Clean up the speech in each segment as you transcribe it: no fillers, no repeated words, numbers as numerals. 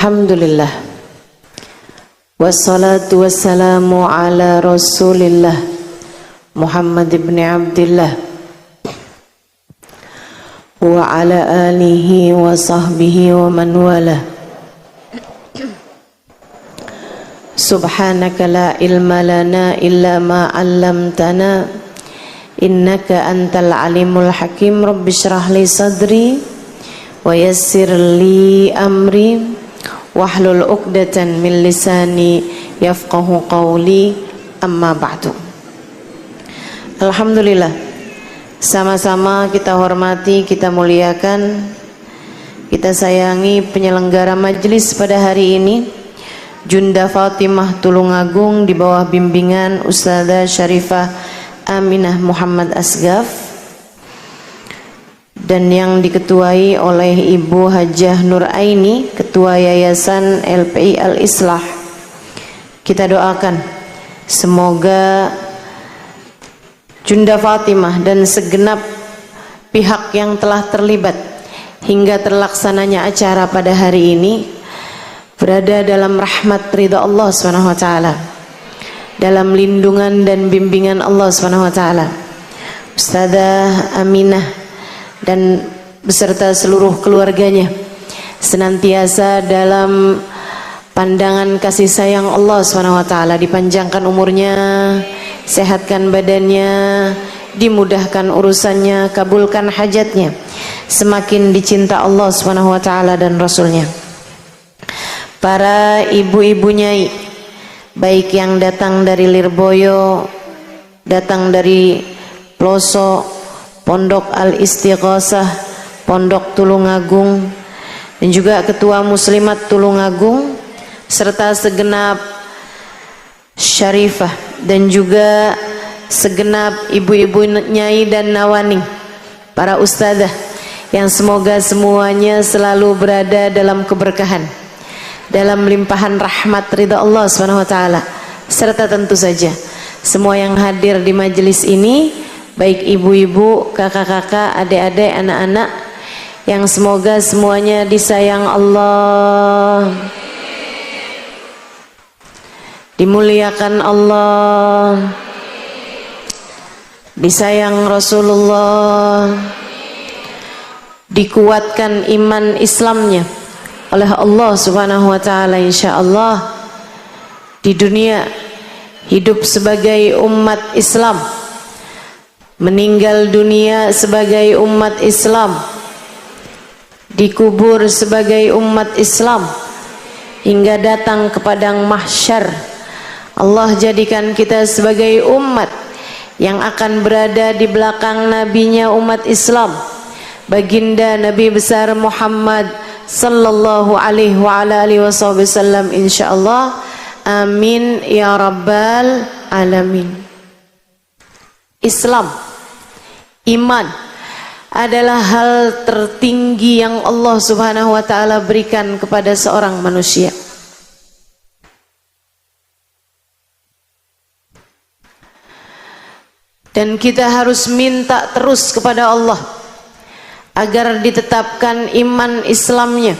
Alhamdulillah, wassalatu wassalamu ala rasulillah Muhammad ibn Abdillah wa ala alihi wa sahbihi wa man wala. Subhanaka la ilma lana illa ma 'allamtana innaka antal alimul hakim. Rabbi shrah li sadri wa yassir li amri wahlul 'uqdatan min lisani yafqahu qawli, amma ba'du. Alhamdulillah, sama-sama kita hormati, kita muliakan, kita sayangi penyelenggara majlis pada hari ini, Junda Fatimah Tulungagung di bawah bimbingan Ustadzah Syarifah Aminah Muhammad Asgaf, dan yang diketuai oleh Ibu Hajah Nur Aini, Ketua Yayasan LPI Al-Islah. Kita doakan semoga Junda Fatimah dan segenap pihak yang telah terlibat hingga terlaksananya acara pada hari ini berada dalam rahmat ridha Allah SWT, dalam lindungan dan bimbingan Allah SWT. Ustadzah Aminah dan beserta seluruh keluarganya senantiasa dalam pandangan kasih sayang Allah SWT, dipanjangkan umurnya, sehatkan badannya, dimudahkan urusannya, kabulkan hajatnya, semakin dicinta Allah SWT dan Rasulnya. Para ibu-ibu nyai, baik yang datang dari Lirboyo, datang dari pelosok Pondok Al-Istighosah, Pondok Tulungagung, dan juga Ketua Muslimat Tulungagung, serta segenap syarifah dan juga segenap ibu-ibu nyai dan nawani, para ustadzah, yang semoga semuanya selalu berada dalam keberkahan, dalam limpahan rahmat ridha Allah SWT, serta tentu saja semua yang hadir di majelis ini, baik ibu-ibu, kakak-kakak, adik-adik, anak-anak, yang semoga semuanya disayang Allah, dimuliakan Allah, disayang Rasulullah, dikuatkan iman Islamnya oleh Allah Subhanahu wa taala, insyaallah di dunia hidup sebagai umat Islam, meninggal dunia sebagai umat Islam, dikubur sebagai umat Islam, hingga datang ke padang mahsyar. Allah jadikan kita sebagai umat yang akan berada di belakang nabinya umat Islam, baginda Nabi besar Muhammad sallallahu alaihi wa ala alihi wasallam, insyaallah. Amin ya rabbal alamin. Islam, iman adalah hal tertinggi yang Allah Subhanahu wa taala berikan kepada seorang manusia. Dan kita harus minta terus kepada Allah agar ditetapkan iman Islamnya.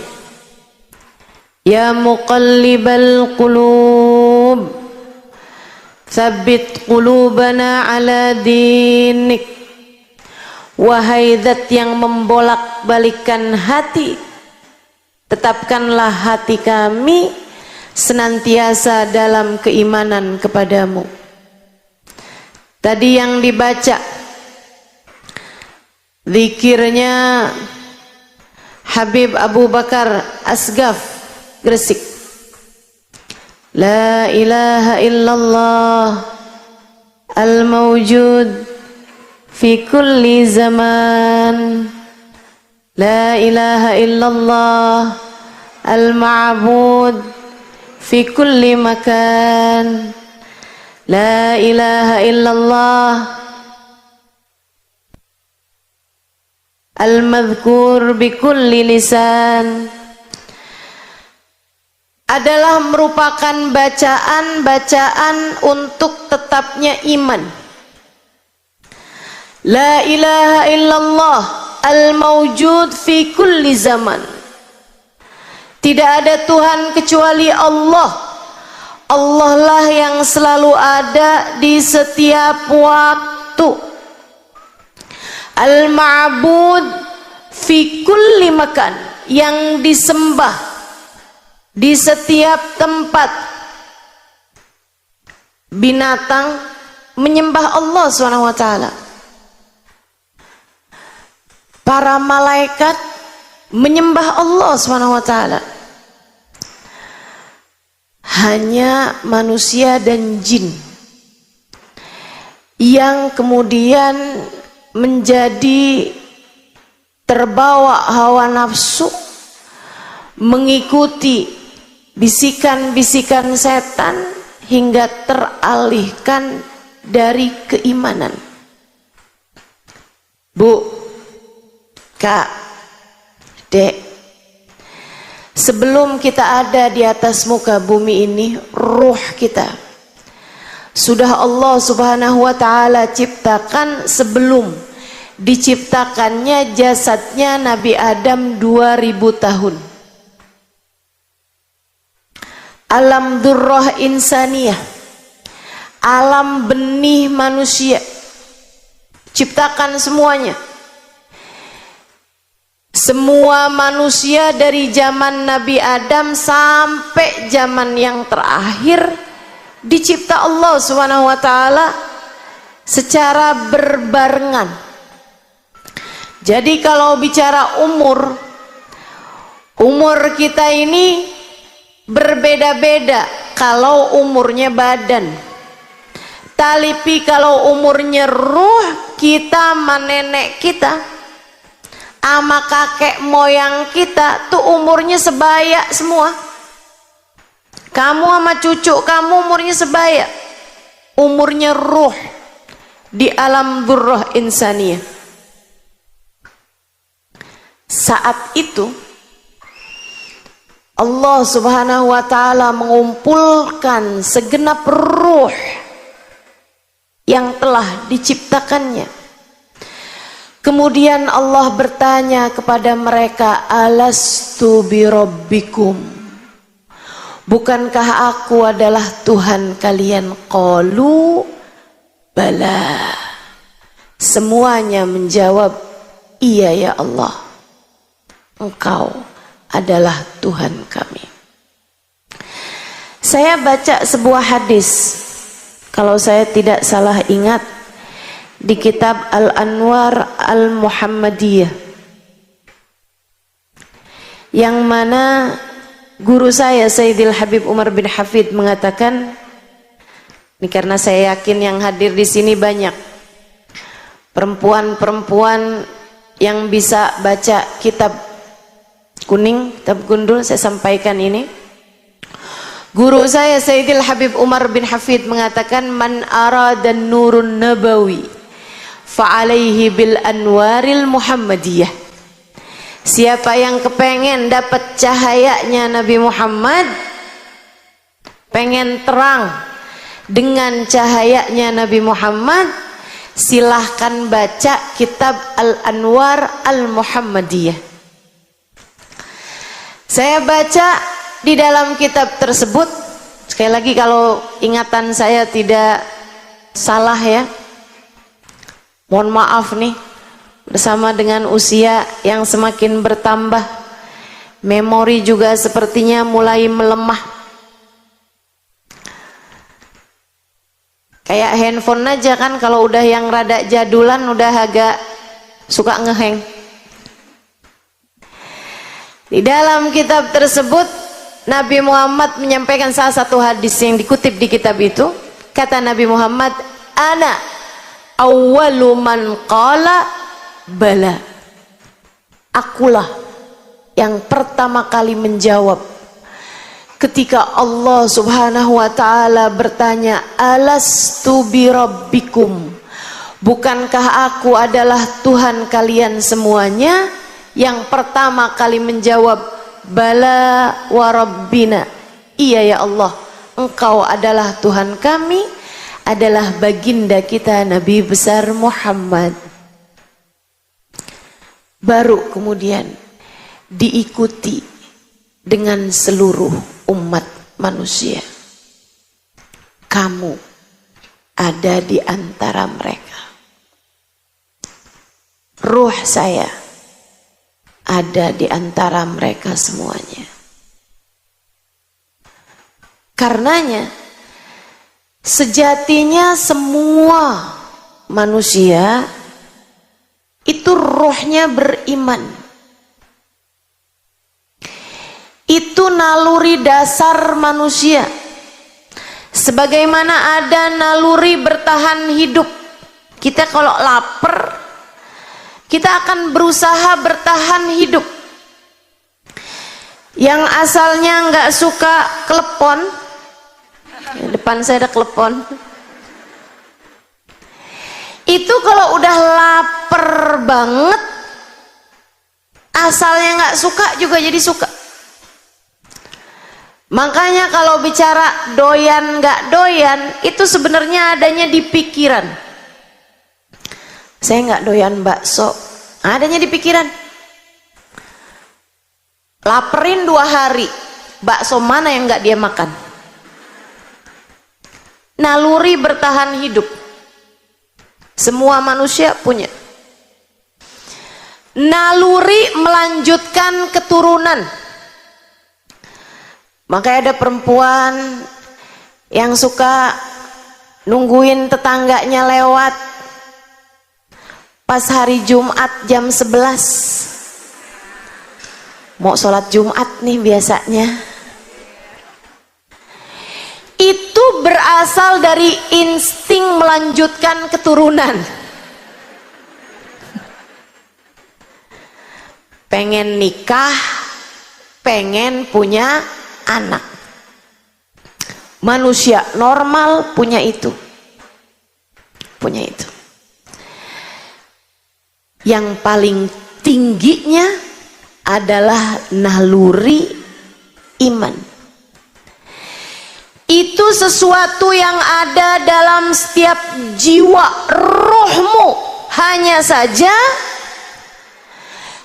Ya muqallibal qulub, tsabbit qulubana ala dinik. Wahai zat yang membolak-balikkan hati, tetapkanlah hati kami senantiasa dalam keimanan kepadamu. Tadi yang dibaca zikirnya Habib Abu Bakar Asgaf Gresik. La ilaha illallah al-mawjud fi kulli zaman, la ilaha illallah al-ma'bud fi kulli makan, la ilaha illallah al-madhkur bi kulli lisan, adalah merupakan bacaan-bacaan untuk tetapnya iman. La ilaha illallah al-mawjud fi kulli zaman, Tidak ada Tuhan kecuali Allah. Allah lah yang selalu ada di setiap waktu. Al-ma'bud fi kulli makan, yang disembah di setiap tempat. Binatang menyembah Allah SWT. Para malaikat menyembah Allah SWT. Hanya manusia dan jin yang kemudian menjadi terbawa hawa nafsu, mengikuti bisikan-bisikan setan hingga teralihkan dari keimanan. Bu, Kak, Dek, sebelum kita ada di atas muka bumi ini, ruh kita sudah Allah Subhanahu wa ta'ala ciptakan sebelum diciptakannya jasadnya Nabi Adam 2000 tahun. Alam durrah insaniyah, alam benih manusia, ciptakan semuanya. Semua manusia dari zaman Nabi Adam sampai zaman yang terakhir dicipta Allah Subhanahu wa ta'ala secara berbarengan. Jadi kalau bicara umur kita ini berbeda-beda kalau umurnya badan. Tapi kalau umurnya ruh kita sama nenek kita, ama kakek moyang kita tuh umurnya sebaya semua. Kamu sama cucu kamu umurnya sebaya. Umurnya ruh di alam durrah insaniyah. Saat itu Allah Subhanahu wa ta'ala mengumpulkan segenap ruh yang telah diciptakannya. Kemudian Allah bertanya kepada mereka, alastu birabbikum, bukankah aku adalah Tuhan kalian? Qalu bala. Semuanya menjawab, iya ya Allah, Engkau adalah Tuhan kami. Saya baca sebuah hadis, kalau saya tidak salah ingat, di kitab Al-Anwar Al-Muhammadiyah, yang mana guru saya Sayyidil Habib Umar bin Hafid mengatakan, ini karena saya yakin yang hadir di sini banyak perempuan-perempuan yang bisa baca kitab kuning, kitab gundul, saya sampaikan ini. Guru saya Sayyidil Habib Umar bin Hafid mengatakan, man aradan nurun nabawi fa'alaihi bil anwaril muhammadiyah. Siapa yang kepengen dapat cahayanya Nabi Muhammad, pengen terang dengan cahayanya Nabi Muhammad, silahkan baca kitab Al-Anwar Al-Muhammadiyah. Saya baca di dalam kitab tersebut, sekali lagi kalau ingatan saya tidak salah ya, mohon maaf nih, bersama dengan usia yang semakin bertambah, memori juga sepertinya mulai melemah. Kayak handphone aja kan, kalau udah yang rada jadulan udah agak suka ngeheng. Di dalam kitab tersebut Nabi Muhammad menyampaikan salah satu hadis yang dikutip di kitab itu. Kata Nabi Muhammad, ana awwalu man qala bala. Akulah yang pertama kali menjawab ketika Allah Subhanahu wa ta'ala bertanya, alastu birabbikum, bukankah aku adalah Tuhan kalian semuanya? Yang pertama kali menjawab, bala wa rabbina, iya ya Allah, Engkau adalah Tuhan kami, adalah baginda kita Nabi besar Muhammad. Baru kemudian diikuti dengan seluruh umat manusia. Kamu ada di antara mereka. Ruh saya ada di antara mereka semuanya. Karenanya sejatinya semua manusia itu rohnya beriman. Itu naluri dasar manusia. Sebagaimana ada naluri bertahan hidup. Kita kalau lapar, kita akan berusaha bertahan hidup. Yang asalnya nggak suka klepon, depan saya ada klepon. Itu kalau udah lapar banget, asalnya nggak suka juga jadi suka. Makanya kalau bicara doyan nggak doyan, itu sebenarnya adanya di pikiran. Saya nggak doyan bakso, adanya di pikiran. Laperin 2 hari, bakso mana yang nggak dia makan? Naluri bertahan hidup. Semua manusia punya. Naluri melanjutkan keturunan. Makanya ada perempuan yang suka nungguin tetangganya lewat pas hari Jumat jam 11. Mau sholat Jumat nih biasanya. Itu berasal dari insting melanjutkan keturunan. Pengen nikah, pengen punya anak. Manusia normal punya itu. Punya itu. Yang paling tingginya adalah naluri iman. Itu sesuatu yang ada dalam setiap jiwa rohmu. Hanya saja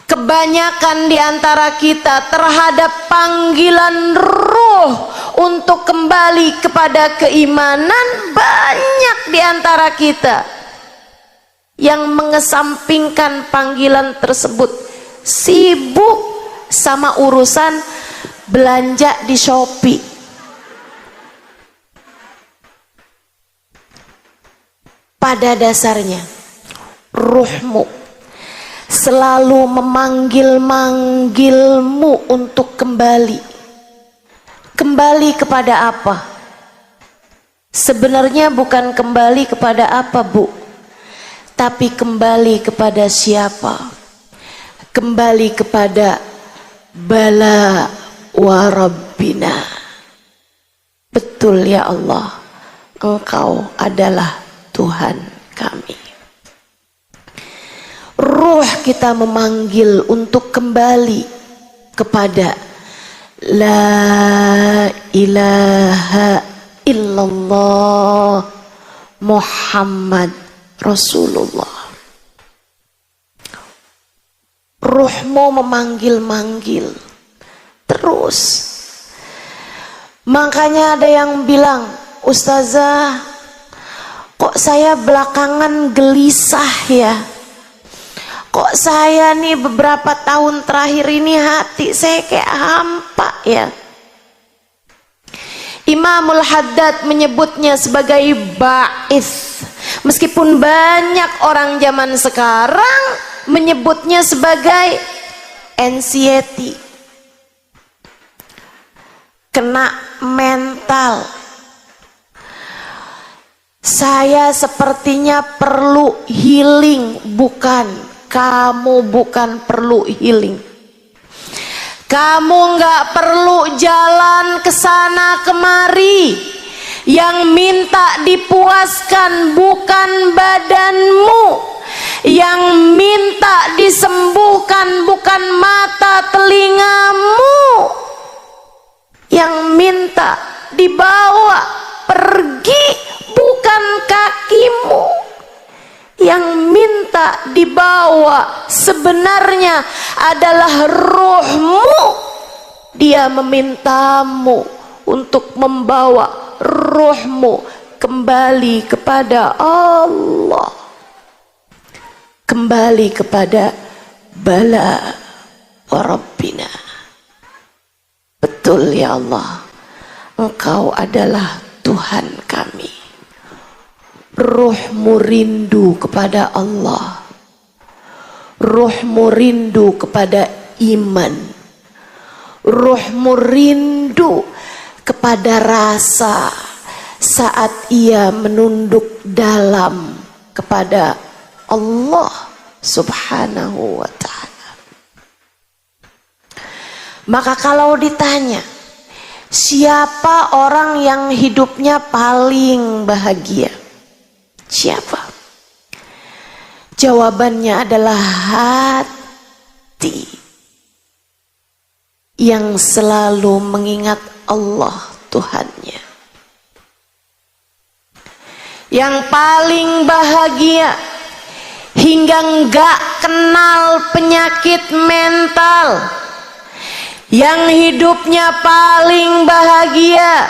kebanyakan di antara kita terhadap panggilan roh untuk kembali kepada keimanan, banyak di antara kita yang mengesampingkan panggilan tersebut, sibuk sama urusan belanja di Shopee. Pada dasarnya ruhmu selalu memanggil-manggilmu untuk kembali. Kembali kepada apa? Sebenarnya bukan kembali kepada apa, Bu, tapi kembali kepada siapa? Kembali kepada Bala wa Rabbina. Betul ya Allah, Engkau adalah Tuhan kami. Ruh kita memanggil untuk kembali kepada La ilaha illallah Muhammad Rasulullah. Ruhmu memanggil-manggil terus. Makanya ada yang bilang, Ustazah, kok saya belakangan gelisah ya? Kok saya nih beberapa tahun terakhir ini hati saya kayak hampa ya? Imamul Haddad menyebutnya sebagai ba'is. Meskipun banyak orang zaman sekarang menyebutnya sebagai anxiety. Kena mental. Saya sepertinya perlu healing. Bukan. Kamu bukan perlu healing. Kamu nggak perlu jalan ke sana kemari. Yang minta dipuaskan bukan badanmu. Yang minta disembuhkan bukan mata telingamu. Yang minta dibawa pergi bukan kakimu. Yang minta dibawa sebenarnya adalah rohmu Dia memintamu untuk membawa ruhmu kembali kepada Allah, kembali kepada bala wa rabbina. Betul ya Allah, Engkau adalah Tuhan kami. Ruhmu rindu kepada Allah, ruhmu rindu kepada iman, ruhmu rindu kepada rasa saat ia menunduk dalam kepada Allah subhanahu wa ta'ala. Maka kalau ditanya siapa orang yang hidupnya paling bahagia, siapa? Jawabannya adalah hati yang selalu mengingat Allah Tuhannya. Yang paling bahagia hingga enggak kenal penyakit mental. Yang hidupnya paling bahagia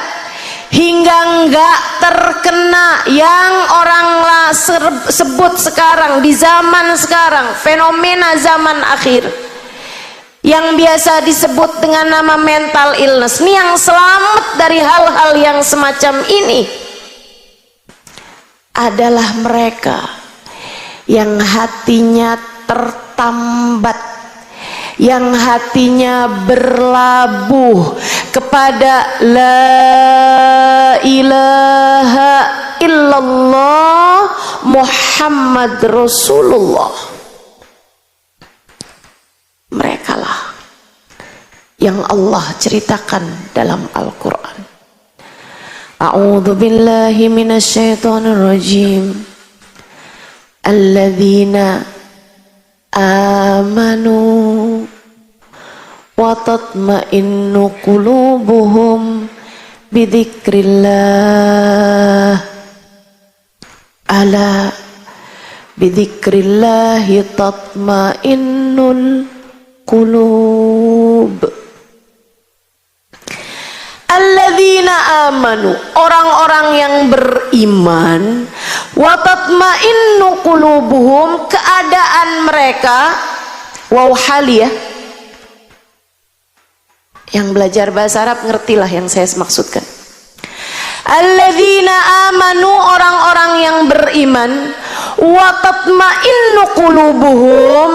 hingga enggak terkena yang orang sebut sekarang di zaman sekarang, fenomena zaman akhir yang biasa disebut dengan nama mental illness. Ini yang selamat dari hal-hal yang semacam ini adalah mereka yang hatinya tertambat, yang hatinya berlabuh kepada la ilaha illallah Muhammad Rasulullah. Merekalah yang Allah ceritakan dalam Al-Quran. A'udzu billahi minasyaitonir rajim. Alladzina amanu wa tatma'innu qulubuhum bidzikrillah. Ala bidzikrillahi tatma'innul qulub. Alladzina amanu, orang-orang yang beriman, wa tatma'innu qulubuhum, keadaan mereka, waw haliyah. Yang belajar bahasa Arab ngertilah yang saya maksudkan. Alladzina amanu, orang-orang yang beriman, wa tatma'innu qulubuhum,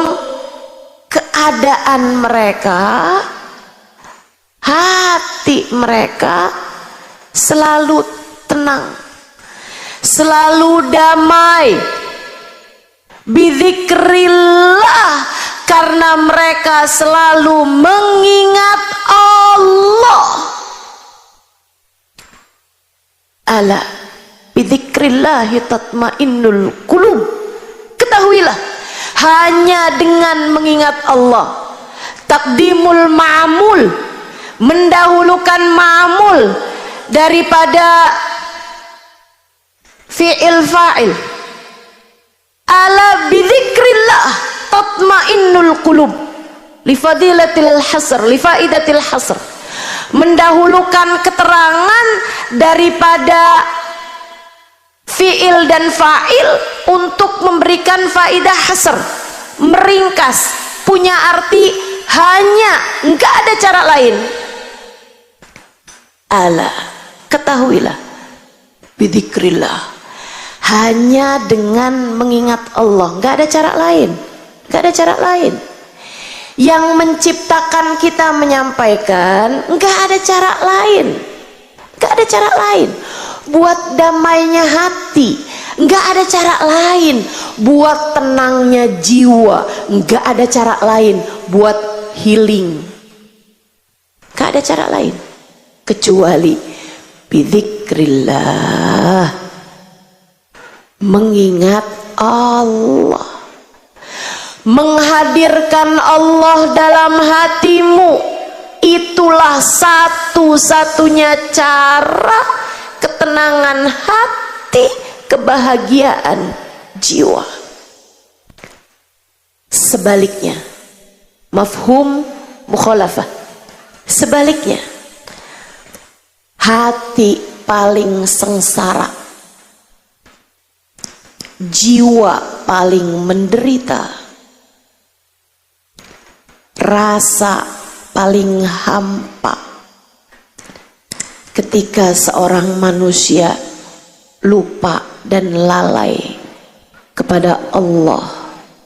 keadaan mereka, hati mereka selalu tenang, selalu damai, bidzikrillah, karena mereka selalu mengingat Allah. Ala bidzikrillahi tatmainnul qulub. Ketahuilah, hanya dengan mengingat Allah, takdimul ma'mul, mendahulukan ma'mul daripada fi'il fa'il. Ala bidzikrillah tatmainnul qulub, li fadilatil hasr, li faidatil hasr, mendahulukan keterangan daripada fi'il dan fa'il untuk memberikan faidah hasr, meringkas, punya arti hanya, enggak ada cara lain. Ala, ketahuilah, bidzikrillah, hanya dengan mengingat Allah, enggak ada cara lain, enggak ada cara lain. Yang menciptakan kita menyampaikan, enggak ada cara lain, enggak ada cara lain. Buat damainya hati, enggak ada cara lain. Buat tenangnya jiwa, enggak ada cara lain. Buat healing, enggak ada cara lain kecuali bidzikrillah, mengingat Allah, menghadirkan Allah dalam hatimu. Itulah satu-satunya cara ketenangan hati, kebahagiaan jiwa. Sebaliknya, mafhum mukhalafah, Sebaliknya, hati paling sengsara, jiwa paling menderita, rasa paling hampa ketika seorang manusia lupa dan lalai kepada Allah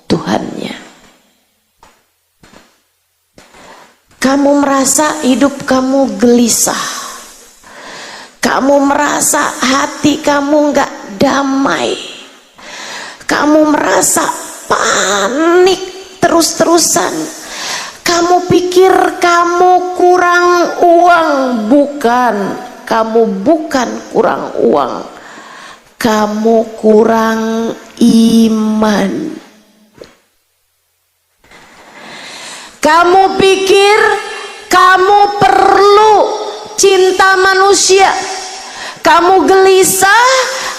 Tuhannya. Kamu merasa hidup kamu gelisah, kamu merasa hati kamu gak damai, kamu merasa panik terus-terusan, kamu pikir kamu kurang uang. Bukan, kamu bukan kurang uang, kamu kurang iman. Kamu pikir kamu perlu cinta manusia. Kamu gelisah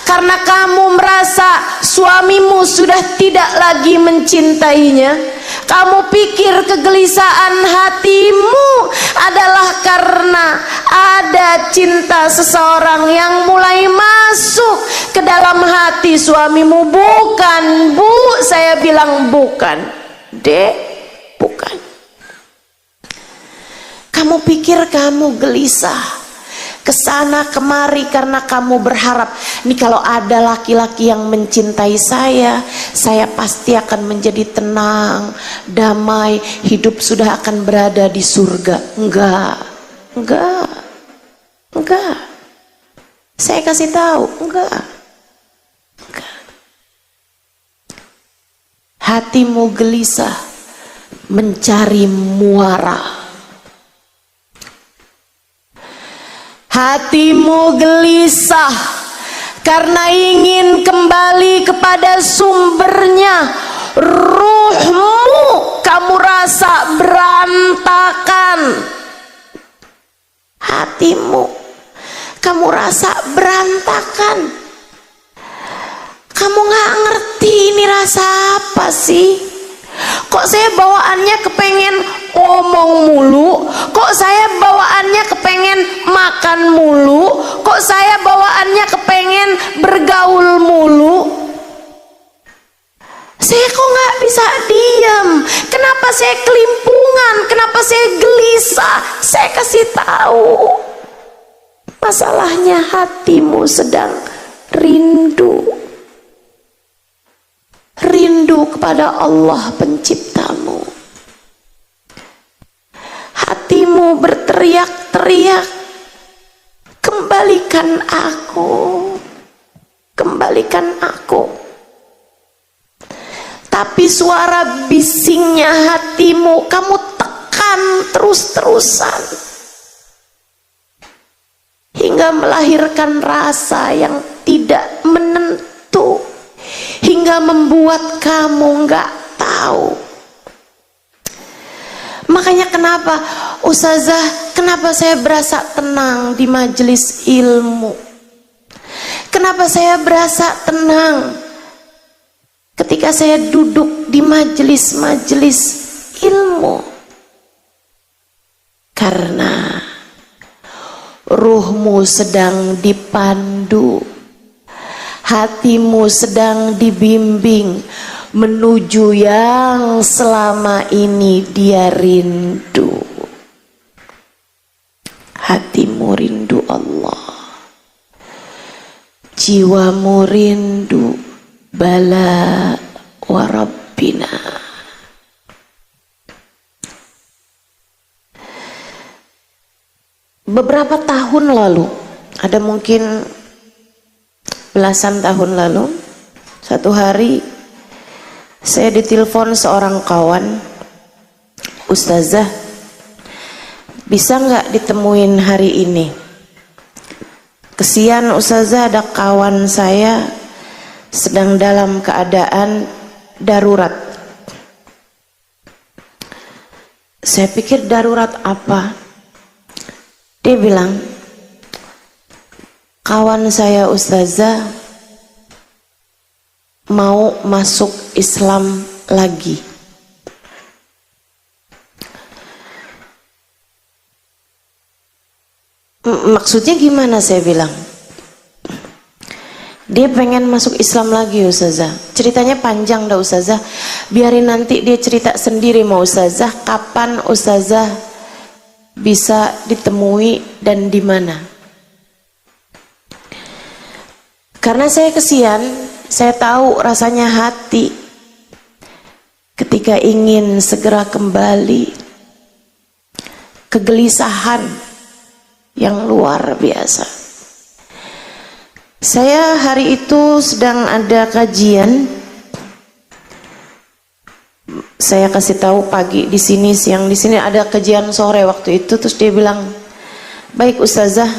karena kamu merasa suamimu sudah tidak lagi mencintainya. Kamu pikir kegelisahan hatimu adalah karena ada cinta seseorang yang mulai masuk ke dalam hati suamimu. Bukan, Bu, saya bilang bukan. Dek, bukan. Kamu pikir kamu gelisah kesana kemari karena kamu berharap, nih kalau ada laki-laki yang mencintai saya pasti akan menjadi tenang, damai, hidup sudah akan berada di surga. Enggak. Saya kasih tahu, enggak. Hatimu gelisah mencari muara. Hatimu gelisah karena ingin kembali kepada sumbernya. Ruhmu kamu rasa berantakan. Hatimu kamu rasa berantakan. Kamu gak ngerti ini rasa apa sih? Kok saya bawaannya kepengen ngomong mulu? Kok saya bawaannya kepengen makan mulu? Kok saya bawaannya kepengen bergaul mulu? Saya kok gak bisa diam? Kenapa saya kelimpungan? Kenapa saya gelisah? Saya kasih tahu. Masalahnya hatimu sedang rindu. Rindu kepada Allah penciptamu. Hatimu berteriak-teriak, kembalikan aku, kembalikan aku. Tapi suara bisingnya hatimu kamu tekan terus-terusan hingga melahirkan rasa yang tidak menentu, hingga membuat kamu nggak tahu. Makanya kenapa Ustazah, kenapa saya berasa tenang di majelis ilmu? Kenapa saya berasa tenang ketika saya duduk di majelis-majelis ilmu? Karena ruhmu sedang dipandu, hatimu sedang dibimbing menuju yang selama ini dia rindu. Hatimu rindu Allah, jiwamu rindu bala warabbina. Beberapa tahun lalu, ada mungkin belasan tahun lalu, satu hari saya ditelepon seorang kawan, Ustazah, bisa nggak ditemuin hari ini? Kesian Ustazah, ada kawan saya sedang dalam keadaan darurat. Saya pikir darurat apa? Dia bilang, kawan saya Ustazah mau masuk Islam lagi. Maksudnya gimana, saya bilang. Dia pengen masuk Islam lagi Ustazah. Ceritanya panjang dah Ustazah. Biarin nanti dia cerita sendiri mau Ustazah. Kapan Ustazah bisa ditemui dan di mana? Karena saya kesian, saya tahu rasanya hati ketika ingin segera kembali. Kegelisahan yang luar biasa. Saya hari itu sedang ada kajian. Saya kasih tahu pagi di sini, siang di sini, ada kajian sore waktu itu. Terus dia bilang, baik Ustazah,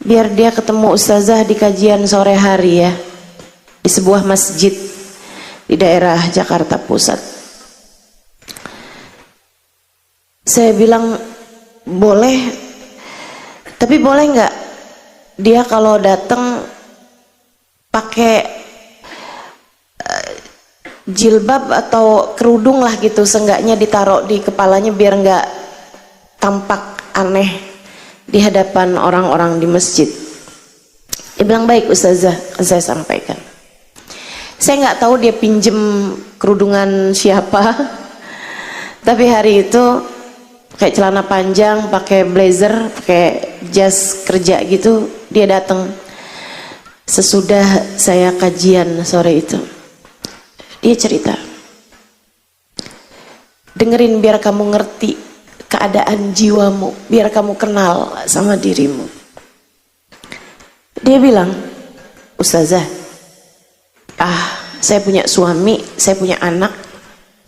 biar dia ketemu Ustazah di kajian sore hari ya, di sebuah masjid di daerah Jakarta Pusat. Saya bilang boleh, tapi boleh nggak dia kalau datang pakai jilbab atau kerudung lah gitu, seenggaknya ditaruh di kepalanya biar nggak tampak aneh di hadapan orang-orang di masjid. Dia bilang baik Ustazah, saya sampaikan. Saya nggak tahu dia pinjem kerudungan siapa, tapi hari itu pakai celana panjang, pakai blazer, pakai jas kerja gitu, dia datang sesudah saya kajian sore itu. Dia cerita, dengerin biar kamu ngerti keadaan jiwamu, biar kamu kenal sama dirimu. Dia bilang, Ustazah, saya punya suami, saya punya anak,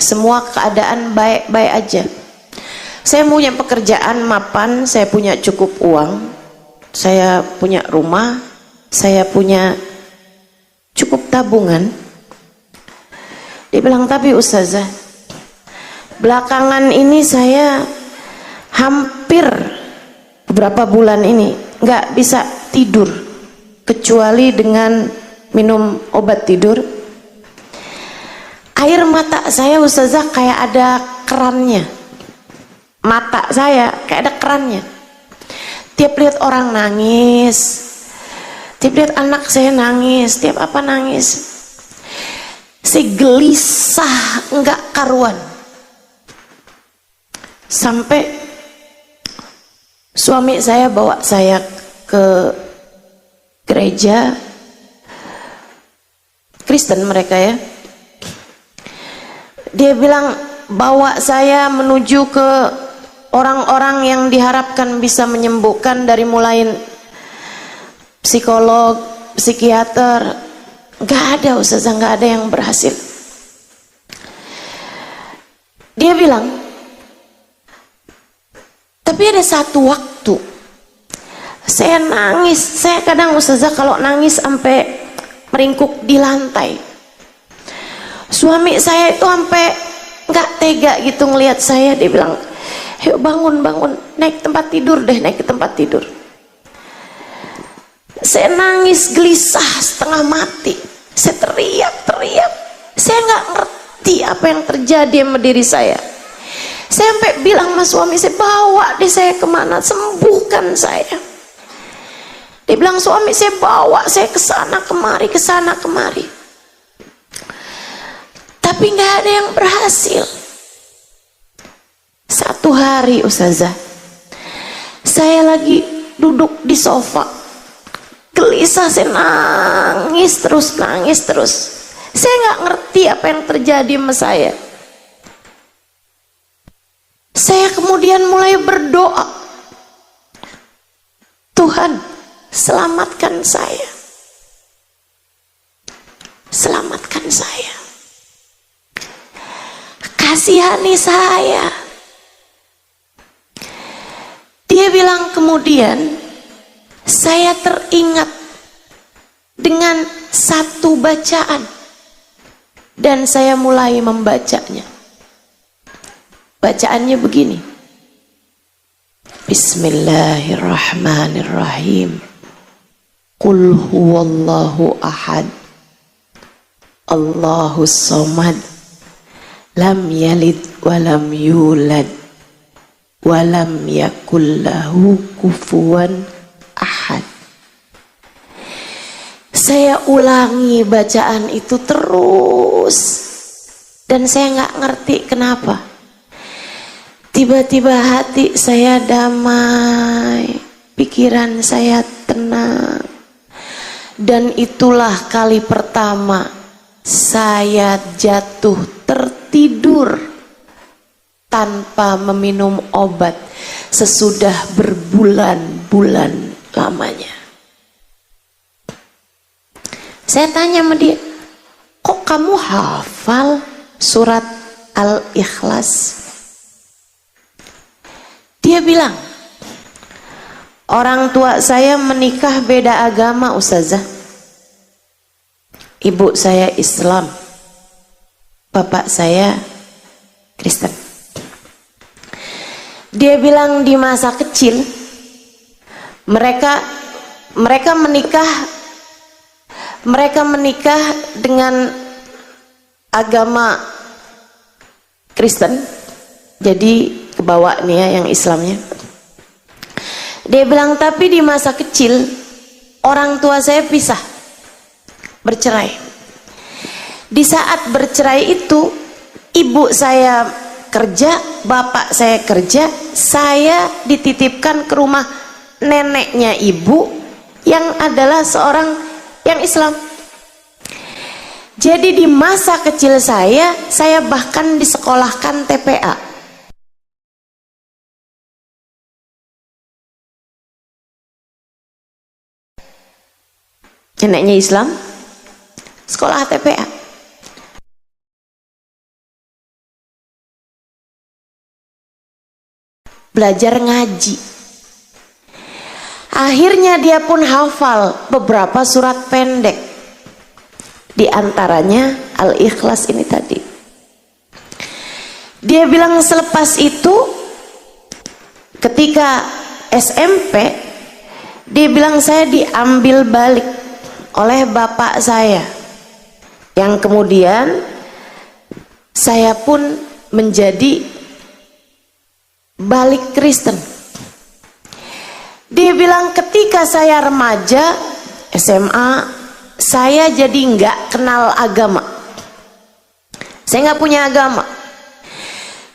semua keadaan baik-baik aja. Saya punya pekerjaan mapan, saya punya cukup uang, saya punya rumah, saya punya cukup tabungan. Dia bilang, tapi Ustazah, belakangan ini saya hampir beberapa bulan ini nggak bisa tidur kecuali dengan minum obat tidur. Air mata saya Ustazah kayak ada kerannya. Mata saya kayak ada kerannya. Tiap lihat orang nangis, tiap lihat anak saya nangis, tiap apa nangis, saya gelisah enggak karuan. Sampai suami saya bawa saya ke gereja Kristen mereka ya. Dia bilang bawa saya menuju ke orang-orang yang diharapkan bisa menyembuhkan, dari mulai psikolog, psikiater. Gak ada Ustazah, gak ada yang berhasil. Dia bilang, tapi ada satu waktu saya nangis. Saya kadang Ustazah kalau nangis sampai meringkuk di lantai. Suami saya itu sampai gak tega gitu ngelihat saya. Dia bilang, yuk bangun, naik tempat tidur deh, naik ke tempat tidur. Saya nangis gelisah setengah mati. Saya teriak. Saya nggak ngerti apa yang terjadi sama diri saya. Saya sampai bilang sama suami saya, bawa deh saya kemana, sembuhkan saya. Dia bilang, suami saya bawa saya kesana kemari. Tapi nggak ada yang berhasil. Satu hari Ustazah, saya lagi duduk di sofa, gelisah, saya nangis terus. Saya nggak ngerti apa yang terjadi sama saya. Saya kemudian mulai berdoa, Tuhan selamatkan saya, kasihani saya. Dia bilang kemudian saya teringat dengan satu bacaan dan saya mulai membacanya. Bacaannya begini, Bismillahirrahmanirrahim. Qul huwallahu ahad, Allahus samad, lam yalid walam yulad walam yakul lahu kufuwan ahad. Saya ulangi bacaan itu terus dan saya nggak ngerti kenapa. Tiba-tiba hati saya damai, pikiran saya tenang. Dan itulah kali pertama saya jatuh tertidur tanpa meminum obat sesudah berbulan-bulan lamanya. Saya tanya sama dia, kok kamu hafal surat Al-Ikhlas? Dia bilang, orang tua saya menikah beda agama Ustazah. Ibu saya Islam, bapak saya Kristen. Dia bilang di masa kecil mereka menikah dengan agama Kristen. Jadi kebawa nih ya yang Islamnya. Dia bilang tapi di masa kecil orang tua saya pisah, bercerai. Di saat bercerai itu ibu saya kerja, bapak saya kerja, saya dititipkan ke rumah neneknya ibu yang adalah seorang yang Islam. Jadi di masa kecil saya bahkan disekolahkan TPA. Neneknya Islam, sekolah TPA. Belajar ngaji. Akhirnya dia pun hafal beberapa surat pendek. Di antaranya Al-Ikhlas ini tadi. Dia bilang selepas itu ketika SMP, dia bilang saya diambil balik oleh bapak saya, yang kemudian saya pun menjadi balik Kristen. Dia bilang ketika saya remaja SMA, saya jadi nggak kenal agama, saya nggak punya agama.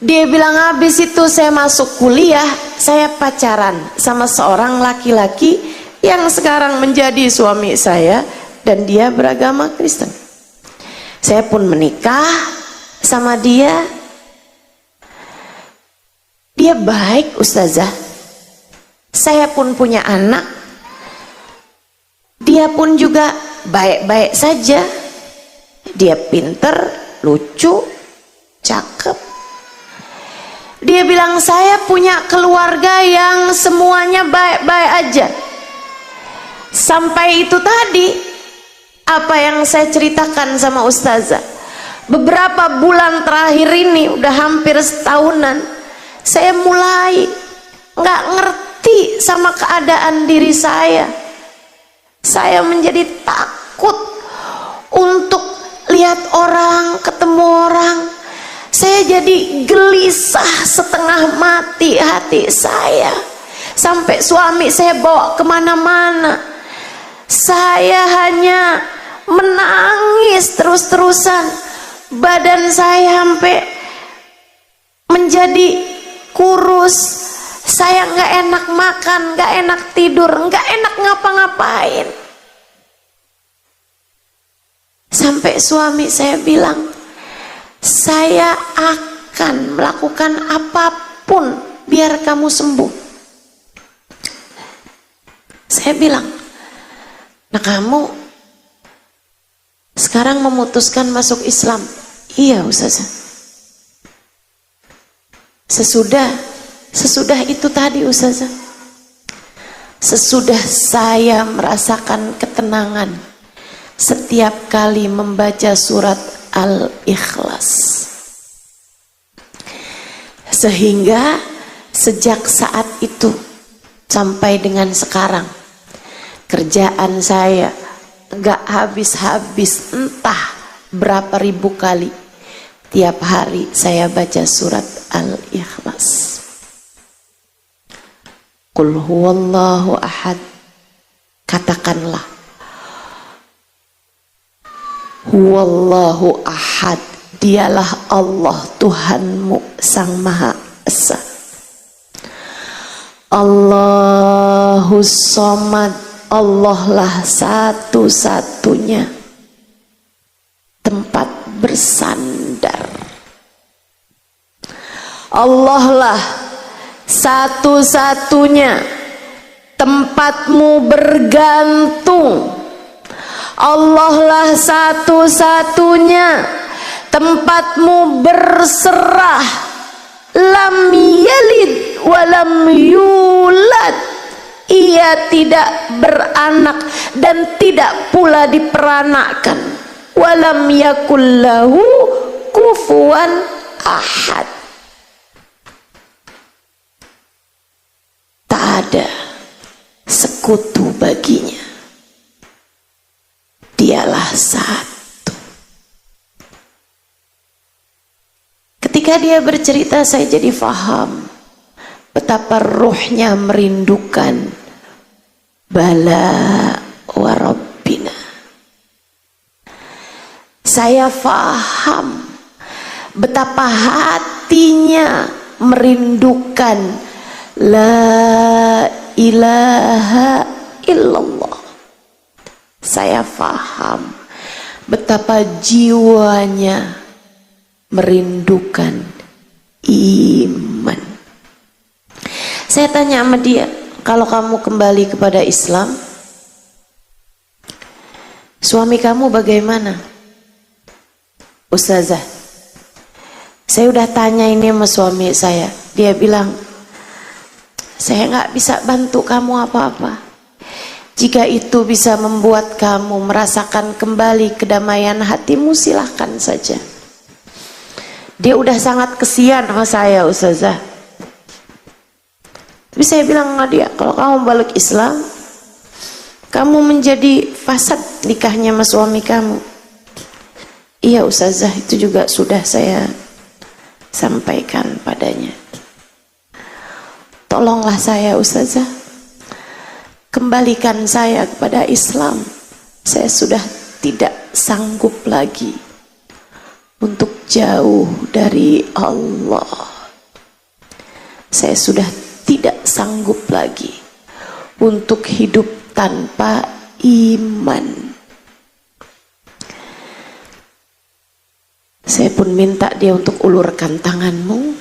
Dia bilang habis itu saya masuk kuliah, saya pacaran sama seorang laki-laki yang sekarang menjadi suami saya dan dia beragama Kristen. Saya pun menikah sama dia. Dia baik Ustazah. Saya pun punya anak. Dia pun juga baik-baik saja. Dia pinter, lucu, cakep. Dia bilang saya punya keluarga yang semuanya baik-baik aja. Sampai itu tadi apa yang saya ceritakan sama Ustazah. Beberapa bulan terakhir ini udah hampir setahunan, saya mulai nggak ngerti sama keadaan diri saya. Saya menjadi takut untuk lihat orang, ketemu orang. Saya jadi gelisah setengah mati hati saya. Sampai suami saya bawa kemana-mana. Saya hanya menangis terus-terusan. Badan saya sampai menjadi kurus. Saya nggak enak makan, nggak enak tidur, nggak enak ngapa-ngapain. Sampai suami saya bilang, saya akan melakukan apapun biar kamu sembuh. Saya bilang, nah kamu sekarang memutuskan masuk Islam? Iya Ustazah. Sesudah itu tadi Ustazah, sesudah saya merasakan ketenangan setiap kali membaca surat Al-Ikhlas, sehingga sejak saat itu sampai dengan sekarang kerjaan saya gak habis-habis, entah berapa ribu kali tiap hari saya baca surat Al-Ikhlas. Qul huwallahu ahad. Katakanlah, huwallahu ahad, dialah Allah Tuhanmu Sang Maha Esa. Allahus Somad, Allah lah satu-satunya tempat bersandar. Allah lah satu-satunya tempatmu bergantung. Allah lah satu-satunya tempatmu berserah. Lam yalid walam yulad, ia tidak beranak dan tidak pula diperanakkan. Walam yakullahu kufuwan ahad, tak ada sekutu baginya, dialah satu. Ketika dia bercerita, saya jadi faham betapa ruhnya merindukan bala wa rabbina. Saya faham betapa hatinya merindukan la ilaha illallah. Saya faham betapa jiwanya merindukan iman. Saya tanya sama dia, kalau kamu kembali kepada Islam, suami kamu bagaimana? Ustazah, saya udah tanya ini sama suami saya. Dia bilang, saya nggak bisa bantu kamu apa-apa. Jika itu bisa membuat kamu merasakan kembali kedamaian hatimu, silahkan saja. Dia udah sangat kesian sama saya, Ustazah. Tapi saya bilang sama dia, kalau kamu balik Islam, kamu menjadi fasad nikahnya sama suami kamu. Iya Ustazah, itu juga sudah saya sampaikan padanya. Tolonglah saya Ustazah, kembalikan saya kepada Islam. Saya sudah tidak sanggup lagi untuk jauh dari Allah. Saya sudah tidak sanggup lagi untuk hidup tanpa iman. Saya pun minta dia untuk ulurkan tanganmu,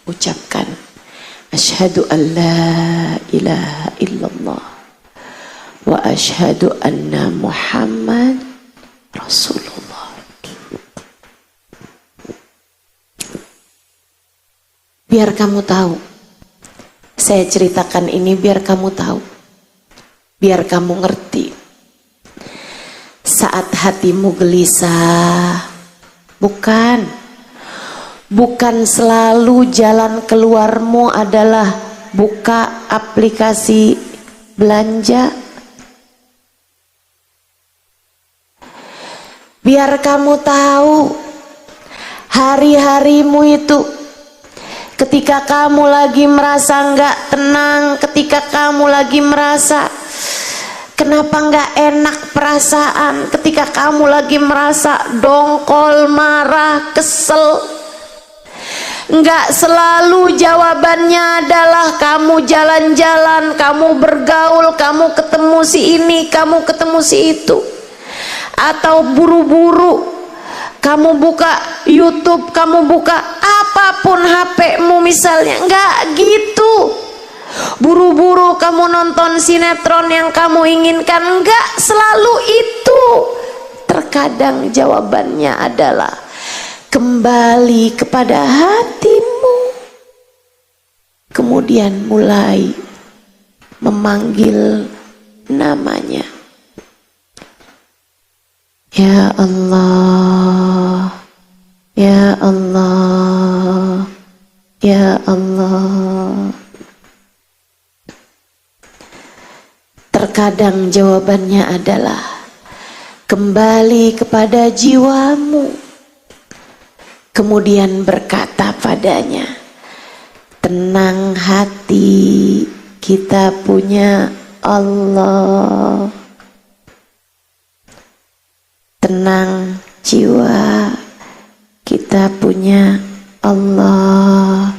ucapkan asyhadu an la ilaha illallah wa asyhadu anna Muhammad Rasulullah. Biar kamu tahu, saya ceritakan ini biar kamu tahu, biar kamu ngerti. Saat hatimu gelisah, bukan selalu jalan keluarmu adalah buka aplikasi belanja. Biar kamu tahu, hari-harimu itu ketika kamu lagi merasa nggak tenang, ketika kamu lagi merasa kenapa nggak enak perasaan, ketika kamu lagi merasa dongkol, marah, kesel, nggak selalu jawabannya adalah kamu jalan-jalan, kamu bergaul, kamu ketemu si ini, kamu ketemu si itu, atau buru-buru kamu buka YouTube, kamu buka apapun HP-mu misalnya. Enggak gitu. Buru-buru kamu nonton sinetron yang kamu inginkan. Enggak selalu itu. Terkadang jawabannya adalah kembali kepada hatimu, kemudian mulai memanggil namanya. Ya Allah, Ya Allah, Ya Allah. Terkadang jawabannya adalah kembali kepada jiwamu, kemudian berkata padanya, tenang hati, kita punya Allah. Tenang jiwa, kita punya Allah.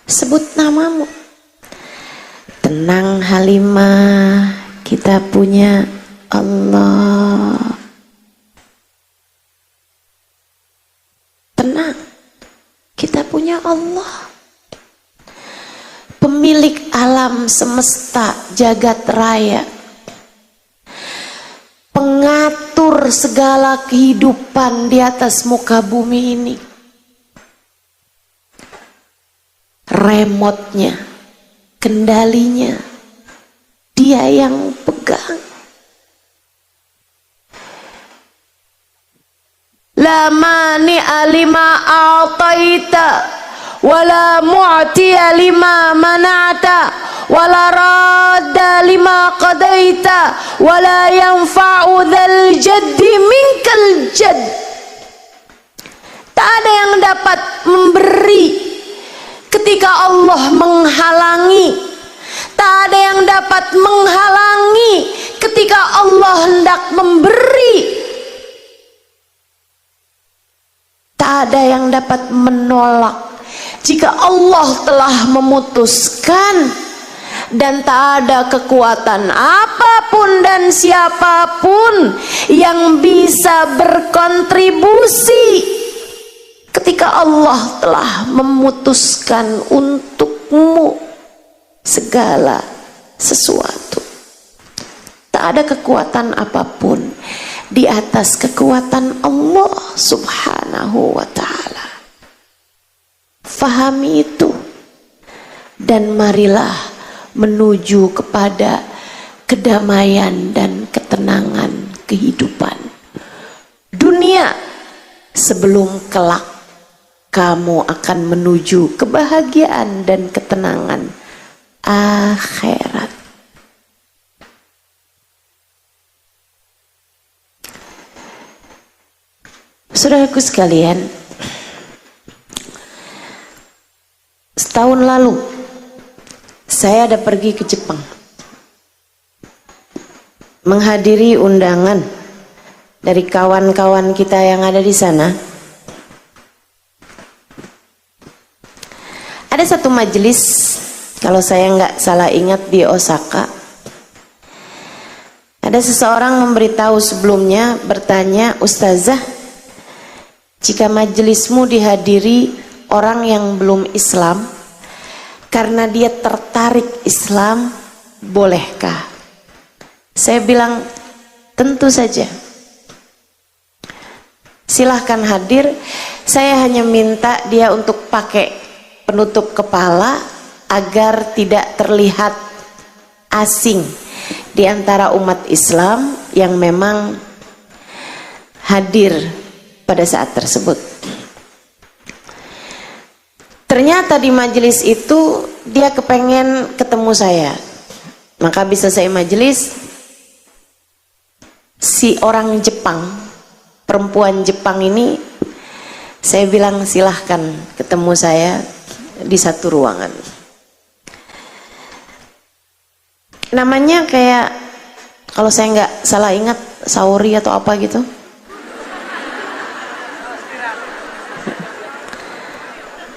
Sebut namamu. Tenang Halimah, kita punya Allah. Tenang, kita punya Allah. Pemilik alam semesta jagat raya, pengatur segala kehidupan di atas muka bumi ini. Remote-nya, kendalinya, dia yang pegang. La mani'a lima a'taita wala mu'tiya lima mana'ta wala radda lima qadaita wala yanfa'u dzal jaddi minkal jadd. Tak ada yang dapat memberi ketika Allah menghalangi. Tak ada yang dapat menghalangi ketika Allah hendak memberi. Tak ada yang dapat menolak jika Allah telah memutuskan. Dan tak ada kekuatan apapun dan siapapun yang bisa berkontribusi ketika Allah telah memutuskan untukmu segala sesuatu. Tak ada kekuatan apapun di atas kekuatan Allah Subhanahu wa ta'ala. Fahami itu dan marilah menuju kepada kedamaian dan ketenangan kehidupan dunia sebelum kelak kamu akan menuju kebahagiaan dan ketenangan akhirat. Saudaraku sekalian, setahun lalu saya ada pergi ke Jepang menghadiri undangan dari kawan-kawan kita yang ada di sana. Ada satu majelis, kalau saya nggak salah ingat, di Osaka. Ada seseorang memberitahu sebelumnya, bertanya, "Ustazah, jika majelismu dihadiri orang yang belum Islam, karena dia tertarik Islam, bolehkah?" Saya bilang, tentu saja. Silahkan hadir. Saya hanya minta dia untuk pakai penutup kepala agar tidak terlihat asing di antara umat Islam yang memang hadir pada saat tersebut. Ternyata di majelis itu dia kepengen ketemu saya. Maka bisa saya majelis, si orang Jepang, perempuan Jepang ini, saya bilang silahkan ketemu saya di satu ruangan. Namanya kayak, kalau saya nggak salah ingat, Saori atau apa gitu.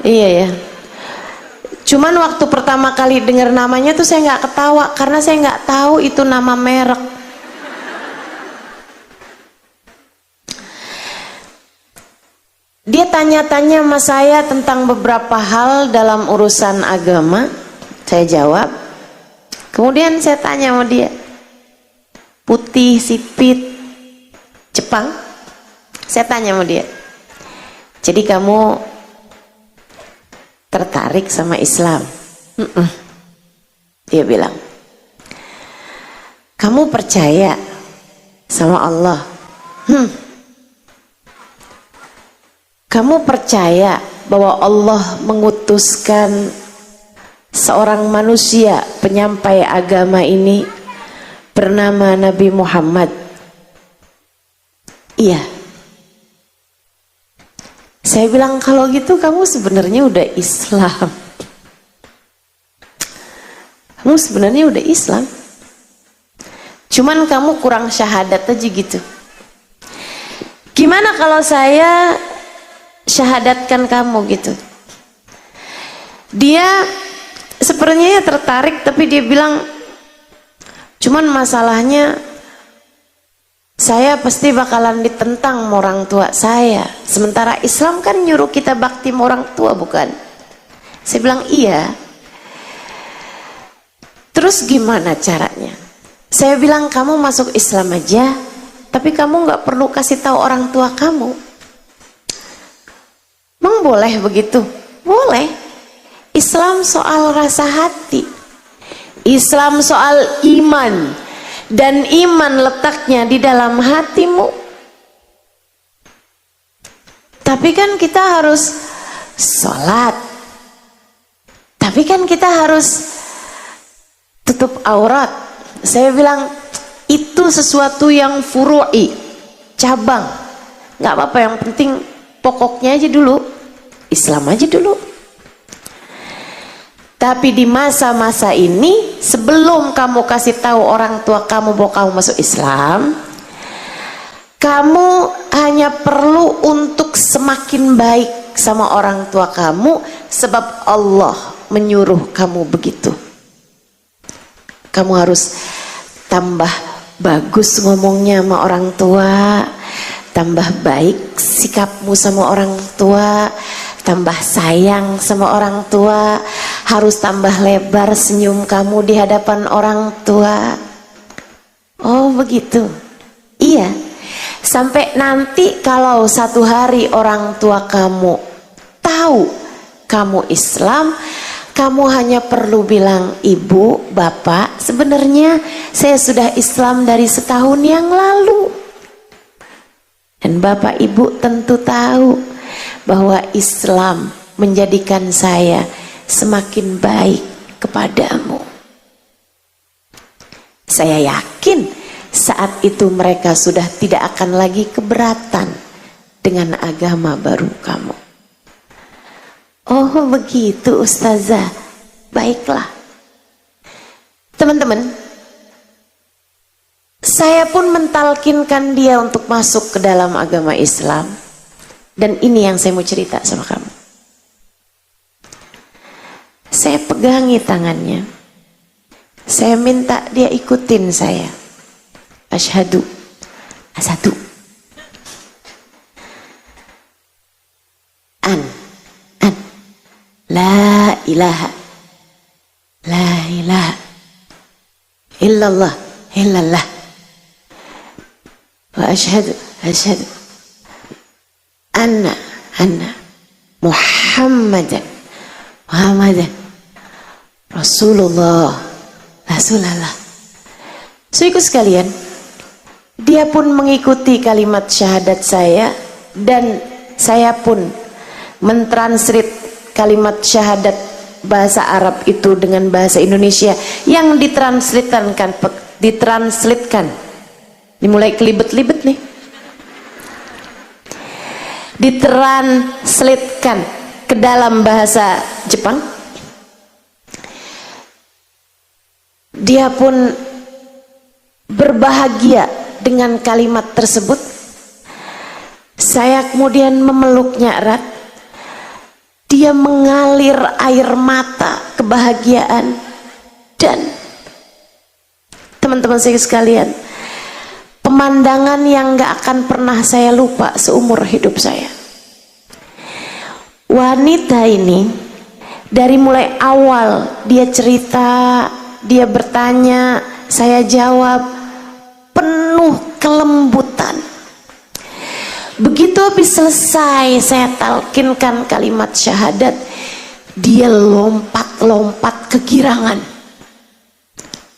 Iya ya. Cuman waktu pertama kali dengar namanya tuh saya nggak ketawa karena saya nggak tahu itu nama merek. Dia tanya-tanya sama saya tentang beberapa hal dalam urusan agama. Saya jawab. Kemudian saya tanya sama dia, putih, sipit, Jepang. Saya tanya sama dia, jadi kamu tertarik sama Islam? Dia bilang, kamu percaya sama Allah? Kamu percaya bahwa Allah mengutuskan seorang manusia penyampai agama ini bernama Nabi Muhammad? Iya. Saya bilang, kalau gitu kamu sebenarnya udah Islam. kamu sebenarnya udah Islam, cuman kamu kurang syahadat aja gitu. Gimana kalau saya syahadatkan kamu gitu? Dia sepertinya tertarik, tapi dia bilang, cuman masalahnya saya pasti bakalan ditentang sama orang tua saya. Sementara Islam kan nyuruh kita bakti sama orang tua, bukan? Saya bilang iya. Terus gimana caranya? Saya bilang kamu masuk Islam aja, tapi kamu nggak perlu kasih tahu orang tua kamu. Emang boleh begitu? Boleh. Islam soal rasa hati, Islam soal iman, dan iman letaknya di dalam hatimu. Tapi kan kita harus sholat, tapi kan kita harus tutup aurat. Saya bilang itu sesuatu yang furu'i, cabang, nggak apa-apa, yang penting pokoknya aja dulu, Islam aja dulu. Tapi di masa-masa ini, sebelum kamu kasih tahu orang tua kamu bahwa kamu masuk Islam, kamu hanya perlu untuk semakin baik sama orang tua kamu, sebab Allah menyuruh kamu begitu. Kamu harus tambah bagus ngomongnya sama orang tua, tambah baik sikapmu sama orang tua, tambah sayang sama orang tua, harus tambah lebar senyum kamu di hadapan orang tua. Oh begitu? Iya. Sampai nanti kalau satu hari orang tua kamu tahu kamu Islam, kamu hanya perlu bilang, ibu, bapak, sebenarnya saya sudah Islam dari setahun yang lalu. Dan bapak ibu tentu tahu bahwa Islam menjadikan saya semakin baik kepadamu. Saya yakin saat itu mereka sudah tidak akan lagi keberatan dengan agama baru kamu. Oh begitu ustazah, baiklah. Teman-teman, saya pun mentalkinkan dia untuk masuk ke dalam agama Islam. Dan ini yang saya mau cerita sama kamu. Saya pegangi tangannya, saya minta dia ikutin saya. Asyhadu, asadu, an, la ilaha illallah wa asyhadu anna Muhammadan Rasulullah. Saudaraku sekalian, dia pun mengikuti kalimat syahadat saya, dan saya pun mentranslate kalimat syahadat bahasa Arab itu dengan bahasa Indonesia yang ditranslatekan. Dimulai kelibet-libet nih. Ditranslatekan ke dalam bahasa Jepang. Dia pun berbahagia dengan kalimat tersebut. Saya kemudian memeluknya erat. Dia mengalir air mata kebahagiaan. Dan teman-teman saya sekalian, pemandangan yang gak akan pernah saya lupa seumur hidup saya. Wanita ini dari mulai awal dia cerita, dia bertanya, saya jawab, penuh kelembutan. Begitu habis selesai saya talkinkan kalimat syahadat, dia lompat-lompat kegirangan.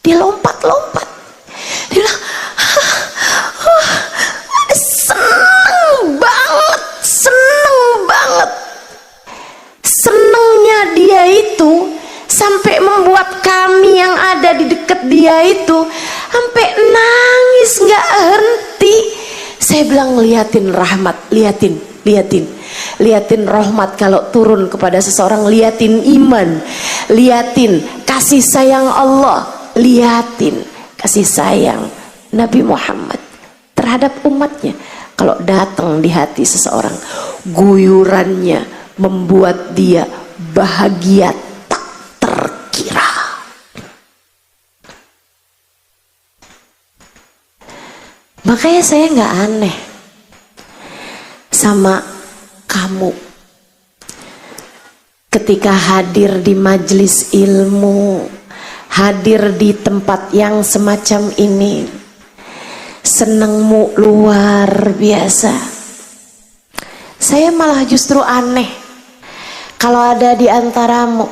Dia lompat-lompat. Dia bilang, seneng banget. Senengnya dia itu sampai membuat kami yang ada di dekat dia itu sampai nangis gak henti. Saya bilang, liatin rahmat, liatin rahmat kalau turun kepada seseorang, liatin iman, liatin kasih sayang Allah, liatin kasih sayang Nabi Muhammad terhadap umatnya. Kalau datang di hati seseorang, guyurannya membuat dia bahagia tak terkira. Makanya saya nggak aneh sama kamu ketika hadir di majelis ilmu, hadir di tempat yang semacam ini, senengmu luar biasa. Saya malah justru aneh kalau ada di antaramu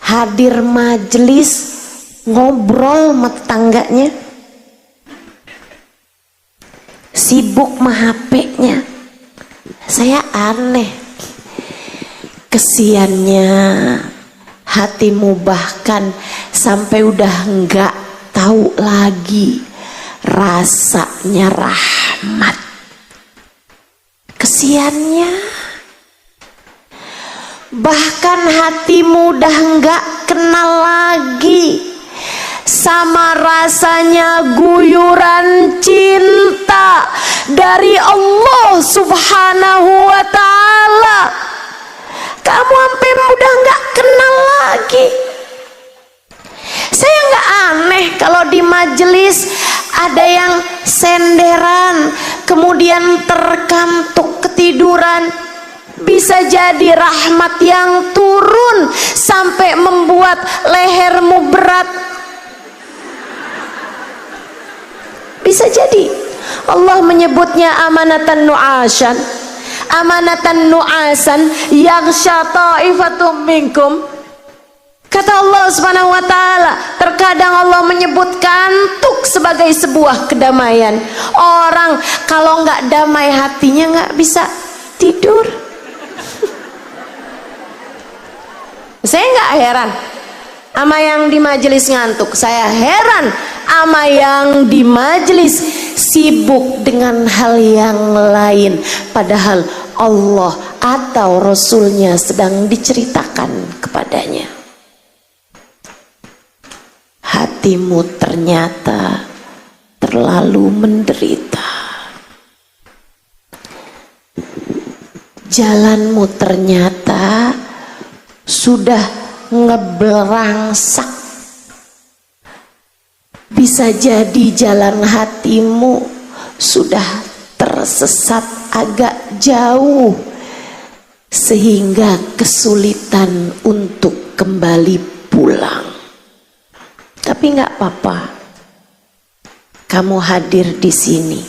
hadir majelis ngobrol sama tetangganya, sibuk sama HP-nya. Saya aneh. Kesiannya hatimu bahkan sampai udah enggak tahu lagi rasanya rahmat. Kesiannya bahkan hatimu udah enggak kenal lagi sama rasanya guyuran cinta dari Allah Subhanahu wa ta'ala. Kamu sampai udah nggak kenal lagi. Saya nggak aneh kalau di majelis ada yang senderan kemudian terkantuk ketiduran. Bisa jadi rahmat yang turun sampai membuat lehermu berat. Bisa jadi Allah menyebutnya amanatan nu'asan, amanatan nu'asan yaghsha ta'ifatum minkum. Kata Allah Subhanahu wa ta'ala, terkadang Allah menyebut kantuk sebagai sebuah kedamaian. Orang kalau nggak damai hatinya nggak bisa tidur. Saya nggak heran sama yang di majelis ngantuk. Saya heran sama yang di majelis sibuk dengan hal yang lain, padahal Allah atau Rasulnya sedang diceritakan kepadanya. Hatimu ternyata terlalu menderita. Jalanmu ternyata sudah ngeberangsak. Bisa jadi jalan hatimu sudah tersesat agak jauh sehingga kesulitan untuk kembali pulang. Tapi nggak apa-apa, kamu hadir di sini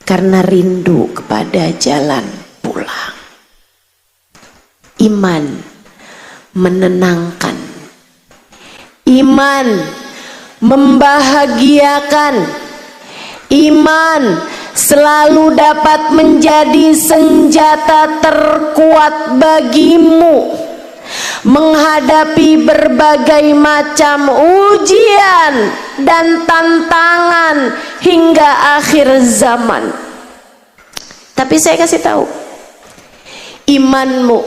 karena rindu kepada jalan pulang. Iman menenangkan, iman membahagiakan, iman selalu dapat menjadi senjata terkuat bagimu menghadapi berbagai macam ujian dan tantangan hingga akhir zaman. Tapi saya kasih tahu, imanmu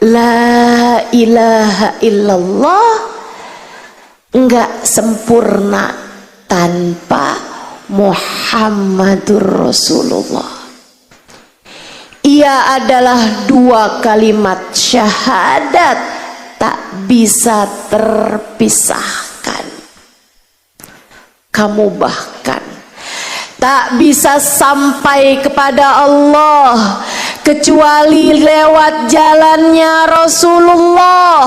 la ilaha illallah enggak sempurna tanpa Muhammadur Rasulullah. Ia adalah dua kalimat syahadat tak bisa terpisahkan. Kamu bahkan tak bisa sampai kepada Allah kecuali lewat jalannya Rasulullah.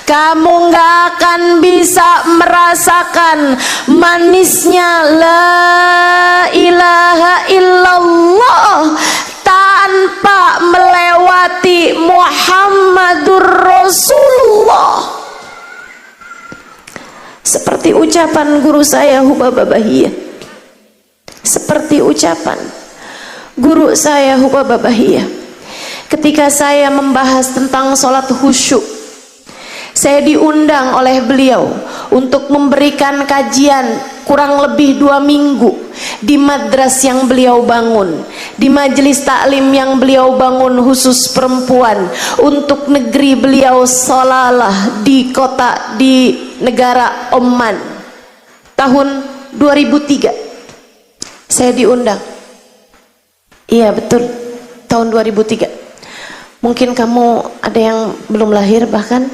Kamu nggak akan bisa merasakan manisnya la ilaha illallah tanpa melewati Muhammadur Rasulullah. Seperti ucapan guru saya Hubaba Bahiyah, seperti ucapan guru saya Hubaba Bahiyah ketika saya membahas tentang sholat khusyuk. Saya diundang oleh beliau untuk memberikan kajian kurang lebih 2 minggu di madras yang beliau bangun, di majelis taklim yang beliau bangun khusus perempuan untuk negeri beliau Salalah di negara Oman tahun 2003. Saya diundang. Iya betul, tahun 2003. Mungkin kamu ada yang belum lahir bahkan.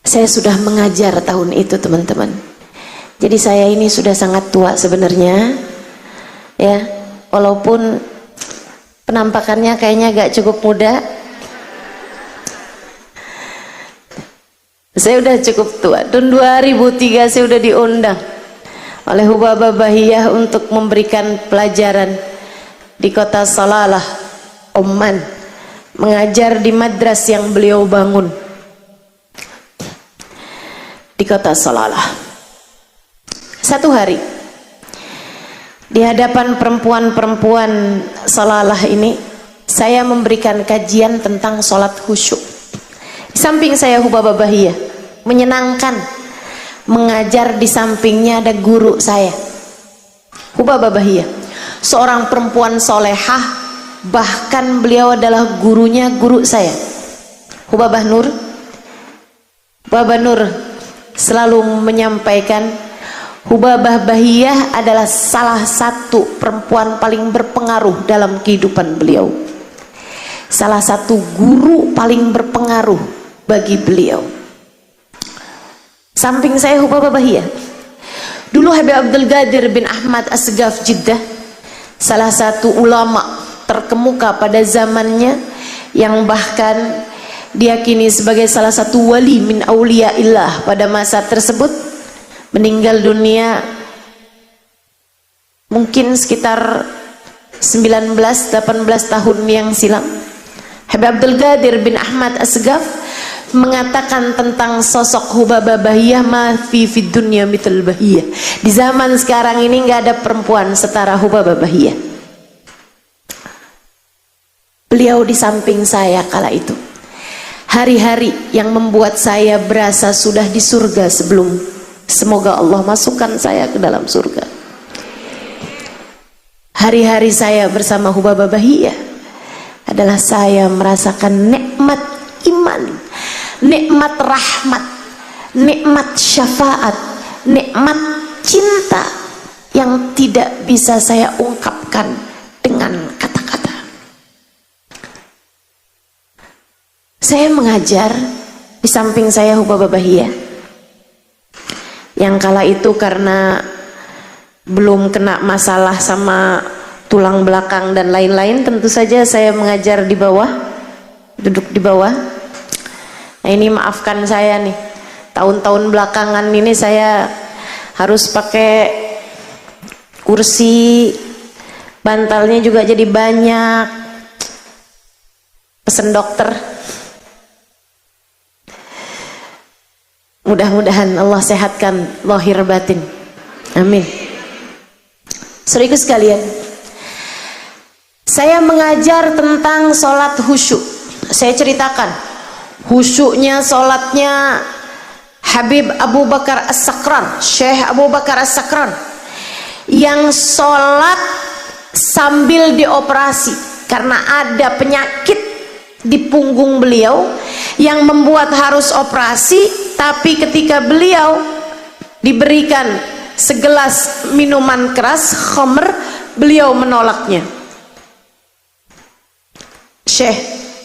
Saya sudah mengajar tahun itu, teman-teman. Jadi saya ini sudah sangat tua sebenarnya, ya, walaupun penampakannya kayaknya gak cukup muda. Saya udah cukup tua. Tahun 2003 saya udah diundang oleh Hubabah Bahiyah untuk memberikan pelajaran di kota Salalah, Oman, mengajar di madras yang beliau bangun di kota Salalah. Satu hari di hadapan perempuan-perempuan Salalah ini, saya memberikan kajian tentang sholat khusyuk. Di samping saya Hubabah Bahiyah, menyenangkan mengajar. Di sampingnya ada guru saya, Hubabah Bahiyah, seorang perempuan solehah, bahkan beliau adalah gurunya guru saya, Hubabah Nur. Hubabah Nur selalu menyampaikan Hubabah Bahiyah adalah salah satu perempuan paling berpengaruh dalam kehidupan beliau, salah satu guru paling berpengaruh bagi beliau. Samping saya Hubabah Bahiyah, dulu Habib Abdul Qadir bin Ahmad Asgaf Jeddah, salah satu ulama terkemuka pada zamannya, yang bahkan diyakini sebagai salah satu wali min auliyaillah pada masa tersebut, meninggal dunia mungkin sekitar 19-18 tahun yang silam. Habib Abdul Qadir bin Ahmad Asgaf mengatakan tentang sosok Hubabah Bahiyah, ma fi fid dunya mithal Bahiyah. Di zaman sekarang ini nggak ada perempuan setara Hubabah Bahiyah. Beliau di samping saya kala itu. Hari-hari yang membuat saya berasa sudah di surga sebelum, semoga Allah masukkan saya ke dalam surga. Hari-hari saya bersama Hubabah Bahiyah adalah saya merasakan nikmat iman, nikmat rahmat, nikmat syafaat, nikmat cinta yang tidak bisa saya ungkapkan dengan kata-kata. Saya mengajar, di samping saya Hubabah Bahiyah, yang kala itu karena belum kena masalah sama tulang belakang dan lain-lain, tentu saja saya mengajar di bawah, duduk di bawah. Nah ini maafkan saya nih, tahun-tahun belakangan ini saya harus pakai kursi, bantalnya juga jadi banyak, pesen dokter. Mudah-mudahan Allah sehatkan lahir batin, amin. Saudaraku sekalian, saya mengajar tentang sholat khusyuk. Saya ceritakan khusyuknya sholatnya Habib Abu Bakar As-Sakran, Syekh Abu Bakar As-Sakran, yang sholat sambil dioperasi karena ada penyakit di punggung beliau yang membuat harus operasi. Tapi ketika beliau diberikan segelas minuman keras, khamr, beliau menolaknya. Syekh,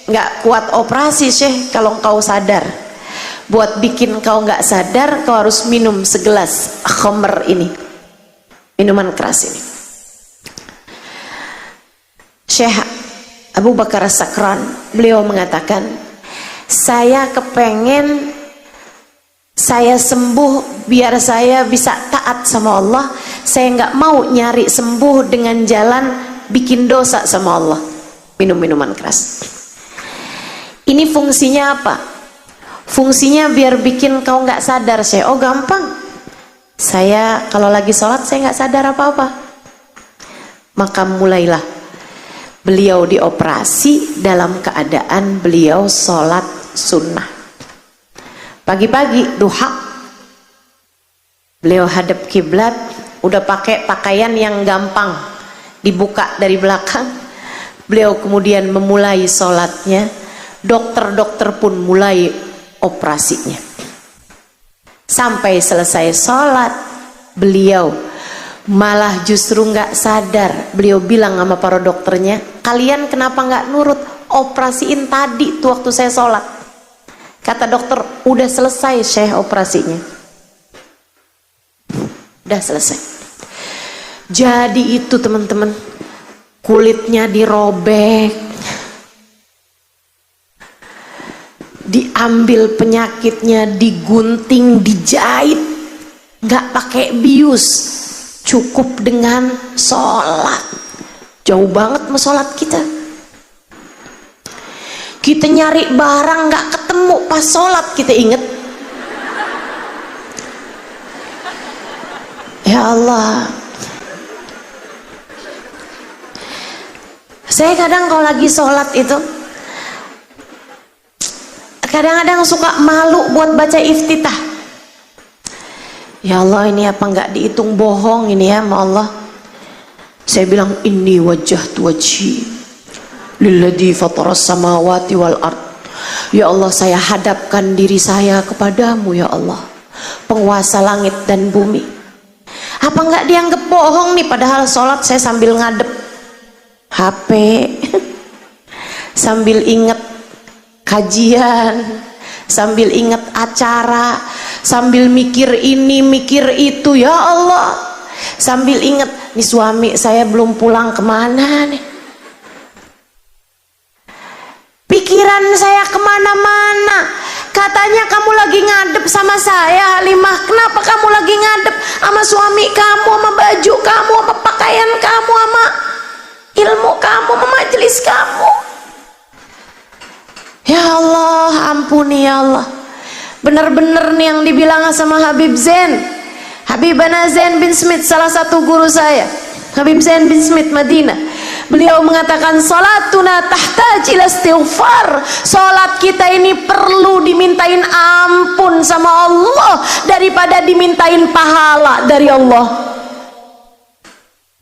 nggak kuat operasi Syekh kalau engkau sadar. Buat bikin kau nggak sadar, kau harus minum segelas khamr ini, minuman keras ini. Syekh Abu Bakar As-Sakran, beliau mengatakan, saya kepengen saya sembuh biar saya bisa taat sama Allah. Saya nggak mau nyari sembuh dengan jalan bikin dosa sama Allah, minum minuman keras. Ini fungsinya apa? Fungsinya biar bikin kau nggak sadar. Saya, oh gampang, saya kalau lagi sholat saya nggak sadar apa-apa. Maka mulailah beliau dioperasi dalam keadaan beliau sholat sunnah. Pagi-pagi duha, Beliau hadap kiblat, udah pakai pakaian yang gampang dibuka dari belakang. Beliau kemudian memulai sholatnya. Dokter-dokter pun mulai operasinya. Sampai selesai sholat, beliau malah justru nggak sadar. Beliau bilang sama para dokternya, kalian kenapa nggak nurut? Operasiin tadi tuh waktu saya sholat. Kata dokter, udah selesai Syekh operasinya. Udah selesai. Jadi itu teman-teman, kulitnya dirobek, diambil penyakitnya, digunting, dijahit, nggak pakai bius, cukup dengan sholat. Jauh banget sama sholat kita. Kita nyari barang nggak ketemu, pas sholat kita inget. Ya Allah, saya kadang kalau lagi sholat itu kadang-kadang suka malu buat baca iftitah. Ya Allah, ini apa nggak dihitung bohong ini ya sama Allah. Saya bilang, inni wajjahtu wajhi lilladzi fataras samawati wal ard. Ya Allah, saya hadapkan diri saya kepadamu ya Allah, penguasa langit dan bumi. Apa nggak dianggap bohong nih, padahal sholat saya sambil ngadep HP sambil inget kajian, sambil inget acara, sambil mikir ini mikir itu ya Allah, sambil inget nih suami saya belum pulang kemana nih, pikiran saya kemana-mana. Katanya kamu lagi ngadep sama saya Halimah, kenapa kamu lagi ngadep sama suami kamu, sama baju kamu, sama pakaian kamu, sama ilmu kamu, sama majelis kamu? Ya Allah, ampuni ya Allah. Bener-bener nih yang dibilang sama Habib Zain, Habibana Zain bin Smith, salah satu guru saya, Habib Zain bin Smith Madinah. Beliau mengatakan, salatuna tahtaj ila istighfar. Salat kita ini perlu dimintain ampun sama Allah daripada dimintain pahala dari Allah.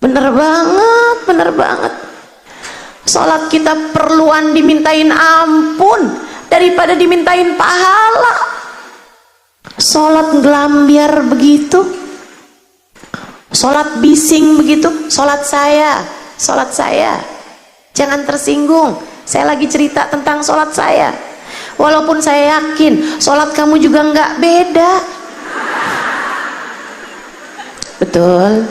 Bener banget, bener banget. Salat kita perluan dimintain ampun daripada dimintain pahala. Salat ngelambiar begitu, salat bising begitu, salat saya. Jangan tersinggung, saya lagi cerita tentang salat saya. Walaupun saya yakin salat kamu juga nggak beda. Betul.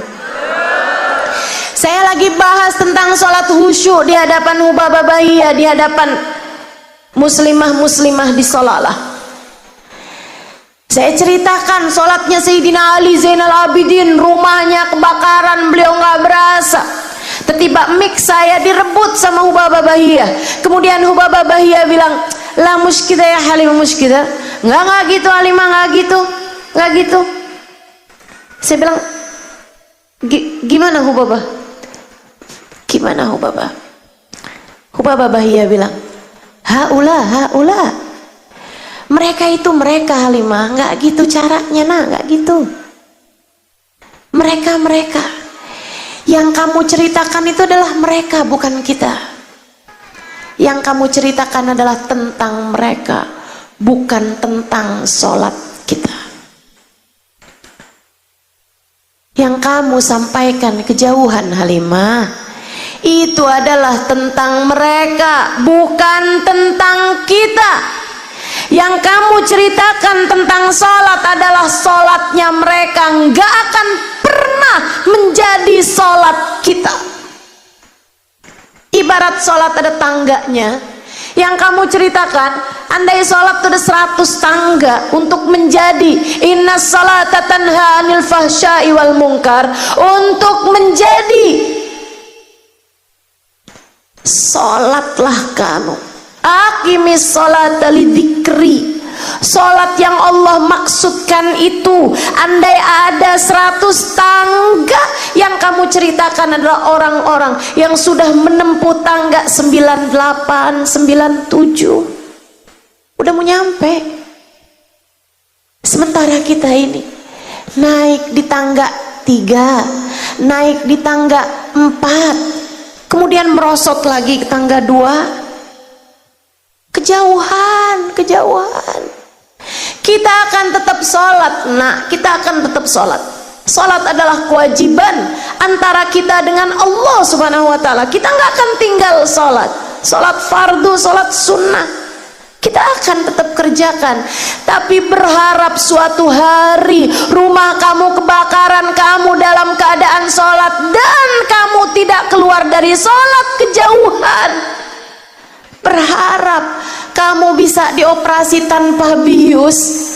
Saya lagi bahas tentang salat khusyuk di hadapan Hubabah Bahiyah, di hadapan muslimah-muslimah di Salalah. Saya ceritakan salatnya Sayyidina Ali Zainal Abidin, rumahnya kebakaran, beliau nggak berasa. Tiba-tiba mic saya direbut sama Hubabah Bahiyah. Kemudian Hubabah Bahiyah bilang, la muskida ya Halimah muskida. Enggak gitu Halimah, enggak gitu. Saya bilang, gimana Hubabah? Gimana Hubabah? Hubabah Bahiyah bilang, haula. Mereka itu mereka Halimah, enggak gitu caranya enggak gitu. Mereka. Yang kamu ceritakan itu adalah mereka, bukan kita. Yang kamu ceritakan adalah tentang mereka, bukan tentang sholat kita. Yang kamu sampaikan kejauhan Halimah, itu adalah tentang mereka, bukan tentang kita. Yang kamu ceritakan tentang sholat adalah sholatnya mereka, nggak akan pernah menjadi sholat kita. Ibarat sholat ada tangganya. Yang kamu ceritakan, andai sholat itu ada 100 tangga untuk menjadi inna sholata tanha anil fahsya'i wal munkar, untuk menjadi sholatlah kamu. Aqimis sholata lidzikri. Sholat yang Allah maksudkan itu, andai ada 100 tangga, yang kamu ceritakan adalah orang-orang yang sudah menempuh tangga 98, 97, udah mau nyampe. Sementara kita ini naik di tangga 3, naik di tangga 4, kemudian merosot lagi ke tangga 2, kejauhan. Kita akan tetap sholat, kita akan tetap sholat. Sholat adalah kewajiban antara kita dengan Allah Subhanahu wa ta'ala. Kita nggak akan tinggal sholat fardu, sholat sunnah, kita akan tetap kerjakan. Tapi berharap suatu hari rumah kamu kebakaran, kamu dalam keadaan sholat dan kamu tidak keluar dari sholat, kejauhan. Berharap kamu bisa dioperasi tanpa bius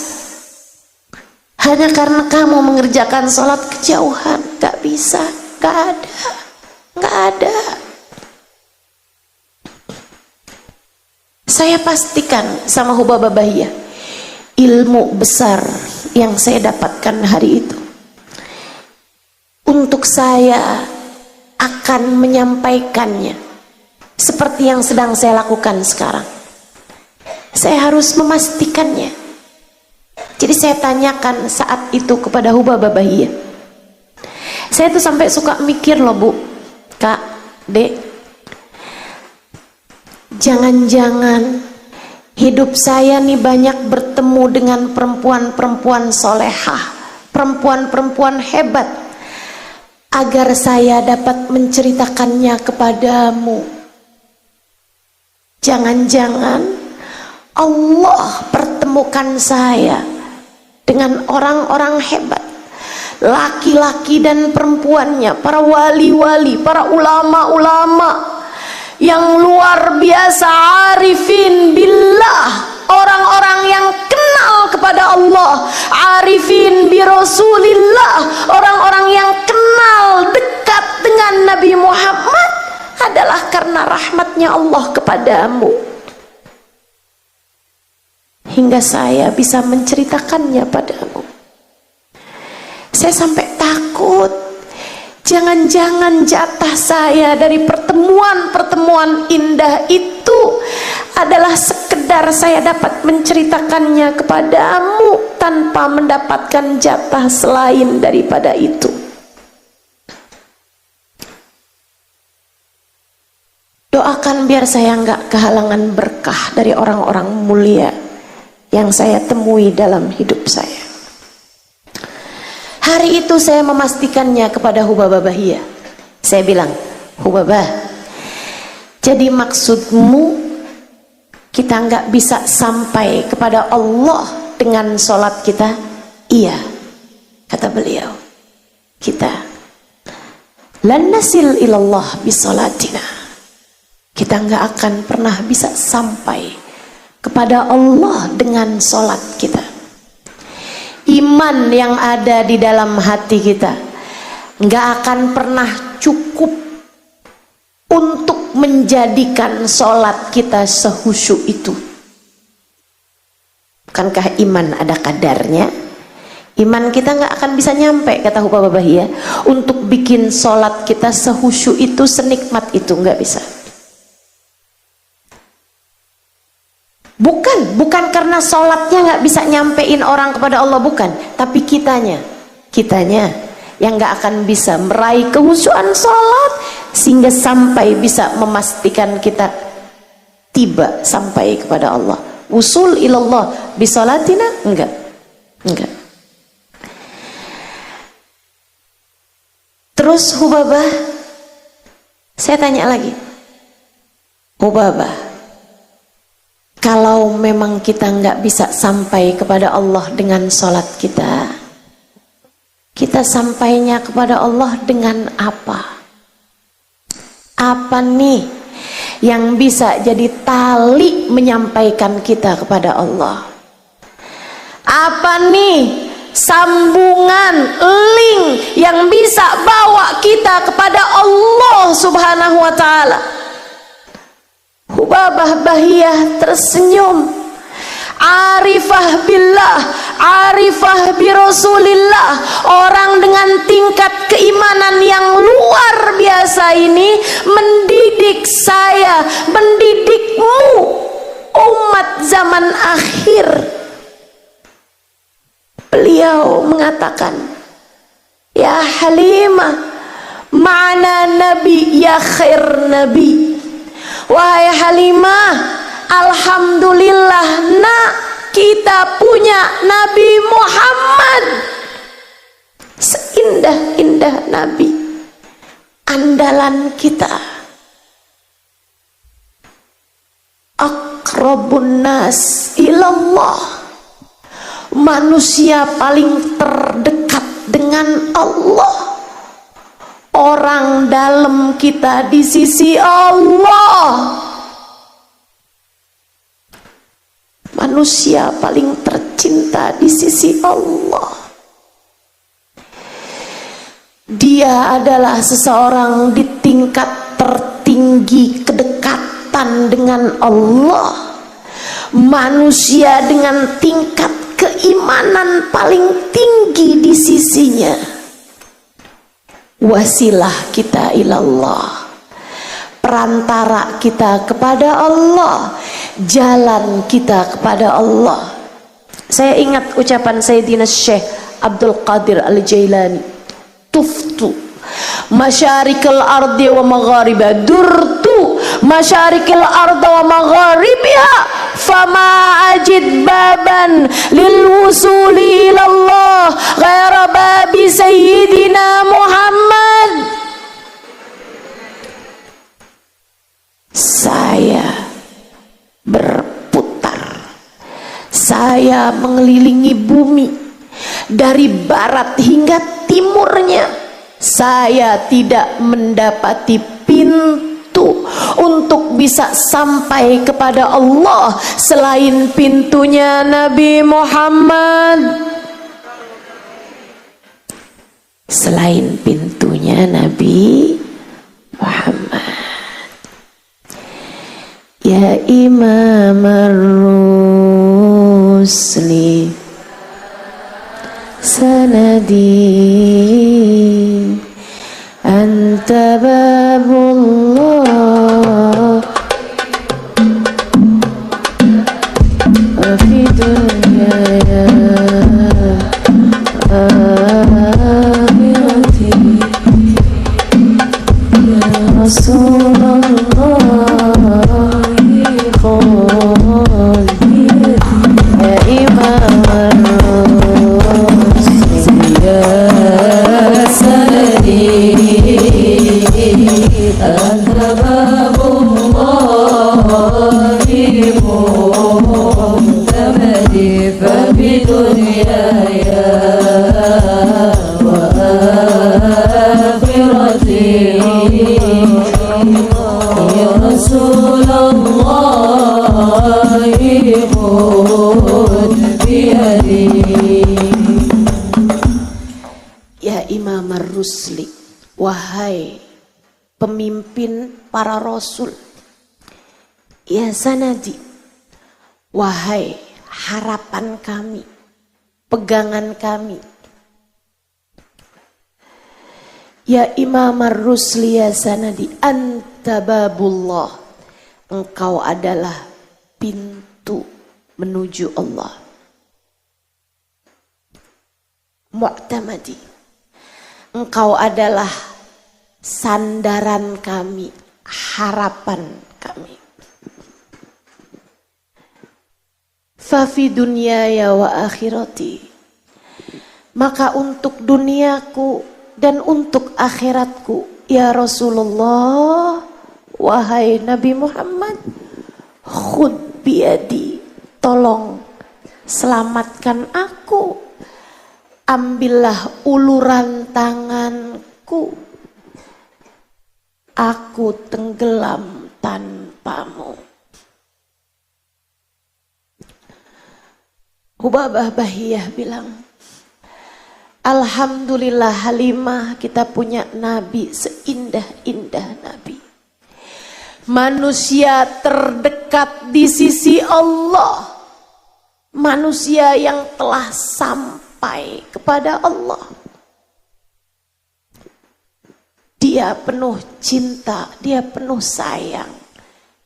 hanya karena kamu mengerjakan sholat, kejauhan. Gak bisa, gak ada. Saya pastikan sama Hubabah Bahiyah, ilmu besar yang saya dapatkan hari itu, untuk saya akan menyampaikannya seperti yang sedang saya lakukan sekarang. Saya harus memastikannya. Jadi saya tanyakan saat itu kepada Hubabah Bahiyah. Saya tuh sampai suka mikir loh, Bu, Kak, Dek, jangan-jangan hidup saya nih banyak bertemu dengan perempuan-perempuan solehah, perempuan-perempuan hebat, agar saya dapat menceritakannya kepadamu. Jangan-jangan Allah pertemukan saya dengan orang-orang hebat, laki-laki dan perempuannya, para wali-wali, para ulama-ulama yang luar biasa, arifin billah, orang-orang yang kenal kepada Allah, arifin bi Rasulillah, orang-orang yang kenal dekat dengan Nabi Muhammad, adalah karena rahmatnya Allah kepadamu, hingga saya bisa menceritakannya padamu. Saya sampai takut, jangan-jangan jatah saya dari pertemuan-pertemuan indah itu adalah sekedar saya dapat menceritakannya kepadamu tanpa mendapatkan jatah selain daripada itu. Doakan biar saya nggak kehalangan berkah dari orang-orang mulia yang saya temui dalam hidup saya. Hari itu saya memastikannya kepada Hubabah Bahiyah. Saya bilang, Hubabah, jadi maksudmu kita nggak bisa sampai kepada Allah dengan sholat kita? Iya, kata beliau, kita lan nasil ilallah bisolatina, kita nggak akan pernah bisa sampai kepada Allah dengan sholat kita. Iman yang ada di dalam hati kita nggak akan pernah cukup untuk menjadikan sholat kita sehusyuk itu. Bukankah iman ada kadarnya? Iman kita nggak akan bisa nyampe, kata Hubabah Bahiyah, untuk bikin sholat kita sehusyuk itu, senikmat itu, nggak bisa. Bukan karena sholatnya nggak bisa nyampein orang kepada Allah, bukan, tapi kitanya yang nggak akan bisa meraih kehusyuan sholat sehingga sampai bisa memastikan kita tiba sampai kepada Allah. Usul ilallah bisolatina, enggak. Terus Hubabah, saya tanya lagi, Hubabah, kalau memang kita nggak bisa sampai kepada Allah dengan sholat kita, kita sampainya kepada Allah dengan apa? Apa nih yang bisa jadi tali menyampaikan kita kepada Allah? Apa nih sambungan, link yang bisa bawa kita kepada Allah Subhanahu wa ta'ala? Hubabah Bahiyah tersenyum. Arifah billah, arifah bi Rasulillah, orang dengan tingkat keimanan yang luar biasa ini mendidik saya, mendidikmu, umat zaman akhir, Beliau mengatakan, ya Halimah, ma'ana nabi ya khair nabi. Wahai Halimah, alhamdulillah nak, kita punya Nabi Muhammad, seindah-indah Nabi, andalan kita, aqrabun nas ilallah, manusia paling terdekat dengan Allah, orang dalam kita di sisi Allah, manusia paling tercinta di sisi Allah. Dia adalah seseorang di tingkat tertinggi kedekatan dengan Allah, manusia dengan tingkat keimanan paling tinggi di sisinya. Wasilah kita ilallah, perantara kita kepada Allah, jalan kita kepada Allah. Saya ingat ucapan Sayyidina Syekh Abdul Qadir Al-Jailani, tuftu masyarikal ardi wa maghariba, durtu masyarikal ardi wa magharibiha, fama ajid baban lil wusuli ilallah ghaira babi Sayyidina Muhammad. Saya berputar, saya mengelilingi bumi dari barat hingga timurnya. Saya tidak mendapati pintu untuk bisa sampai kepada Allah selain pintunya Nabi Muhammad, selain pintunya Nabi Muhammad. Ya Imam ar-Rusli sanadi, anta babullah wa fi dunyaya akhirati, ya Rasulullah ya Imam ar-Rusli sanadi, anta babullahi mu'tamadi, fa bi dunyaya wa akhirati, ya Rasulullah khudh biyadi. Ya Imam ar-Rusli, wahai pemimpin para rasul, ya sanadi, wahai harapan kami, pegangan kami. Ya Imam ar-Rusli, ya sanadi, anta babullah, engkau adalah pintu menuju Allah. Mu'tamadi, engkau adalah sandaran kami, harapan kami. Fa fi dunyaya wa akhirati, maka untuk duniaku dan untuk akhiratku, ya Rasulullah, wahai Nabi Muhammad, khudh biyadi, tolong selamatkan aku, ambillah uluran tanganku, aku tenggelam tanpamu. Hubabah Bahiyah bilang, alhamdulillah Halimah, kita punya Nabi seindah-indah Nabi, manusia terdekat di sisi Allah, manusia yang telah sampai kepada Allah. Dia penuh cinta, dia penuh sayang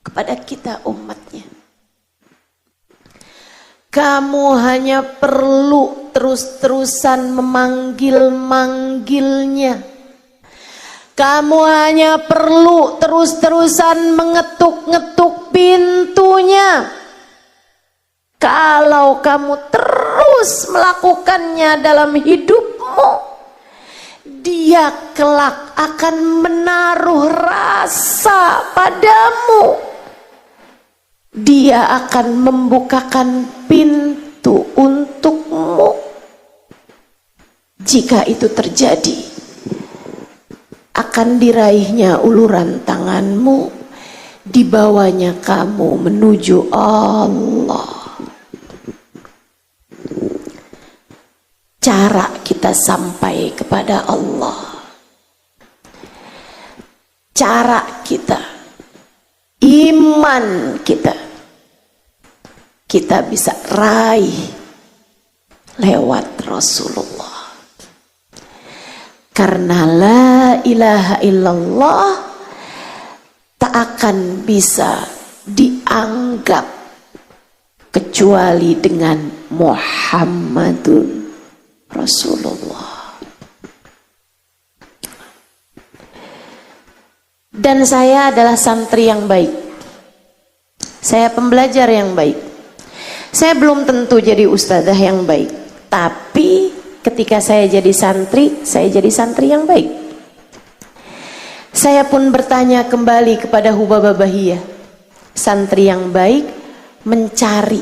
kepada kita umatnya. Kamu hanya perlu terus-terusan memanggil-manggilnya. Kamu hanya perlu terus-terusan mengetuk-ngetuk pintunya. Kalau kamu terus melakukannya dalam hidupmu, Dia kelak akan menaruh rasa padamu. Dia akan membukakan pintu untukmu. Jika itu terjadi, akan diraihnya uluran tanganmu, dibawanya kamu menuju Allah. Cara kita sampai kepada Allah, cara kita, iman kita bisa raih lewat Rasulullah. Karena la ilaha illallah tak akan bisa dianggap kecuali dengan Muhammadun Rasulullah. Dan saya adalah santri yang baik. Saya pembelajar yang baik. Saya belum tentu jadi ustadzah yang baik, tapi ketika saya jadi santri yang baik. Saya pun bertanya kembali kepada Hubaba Bahiyah, santri yang baik mencari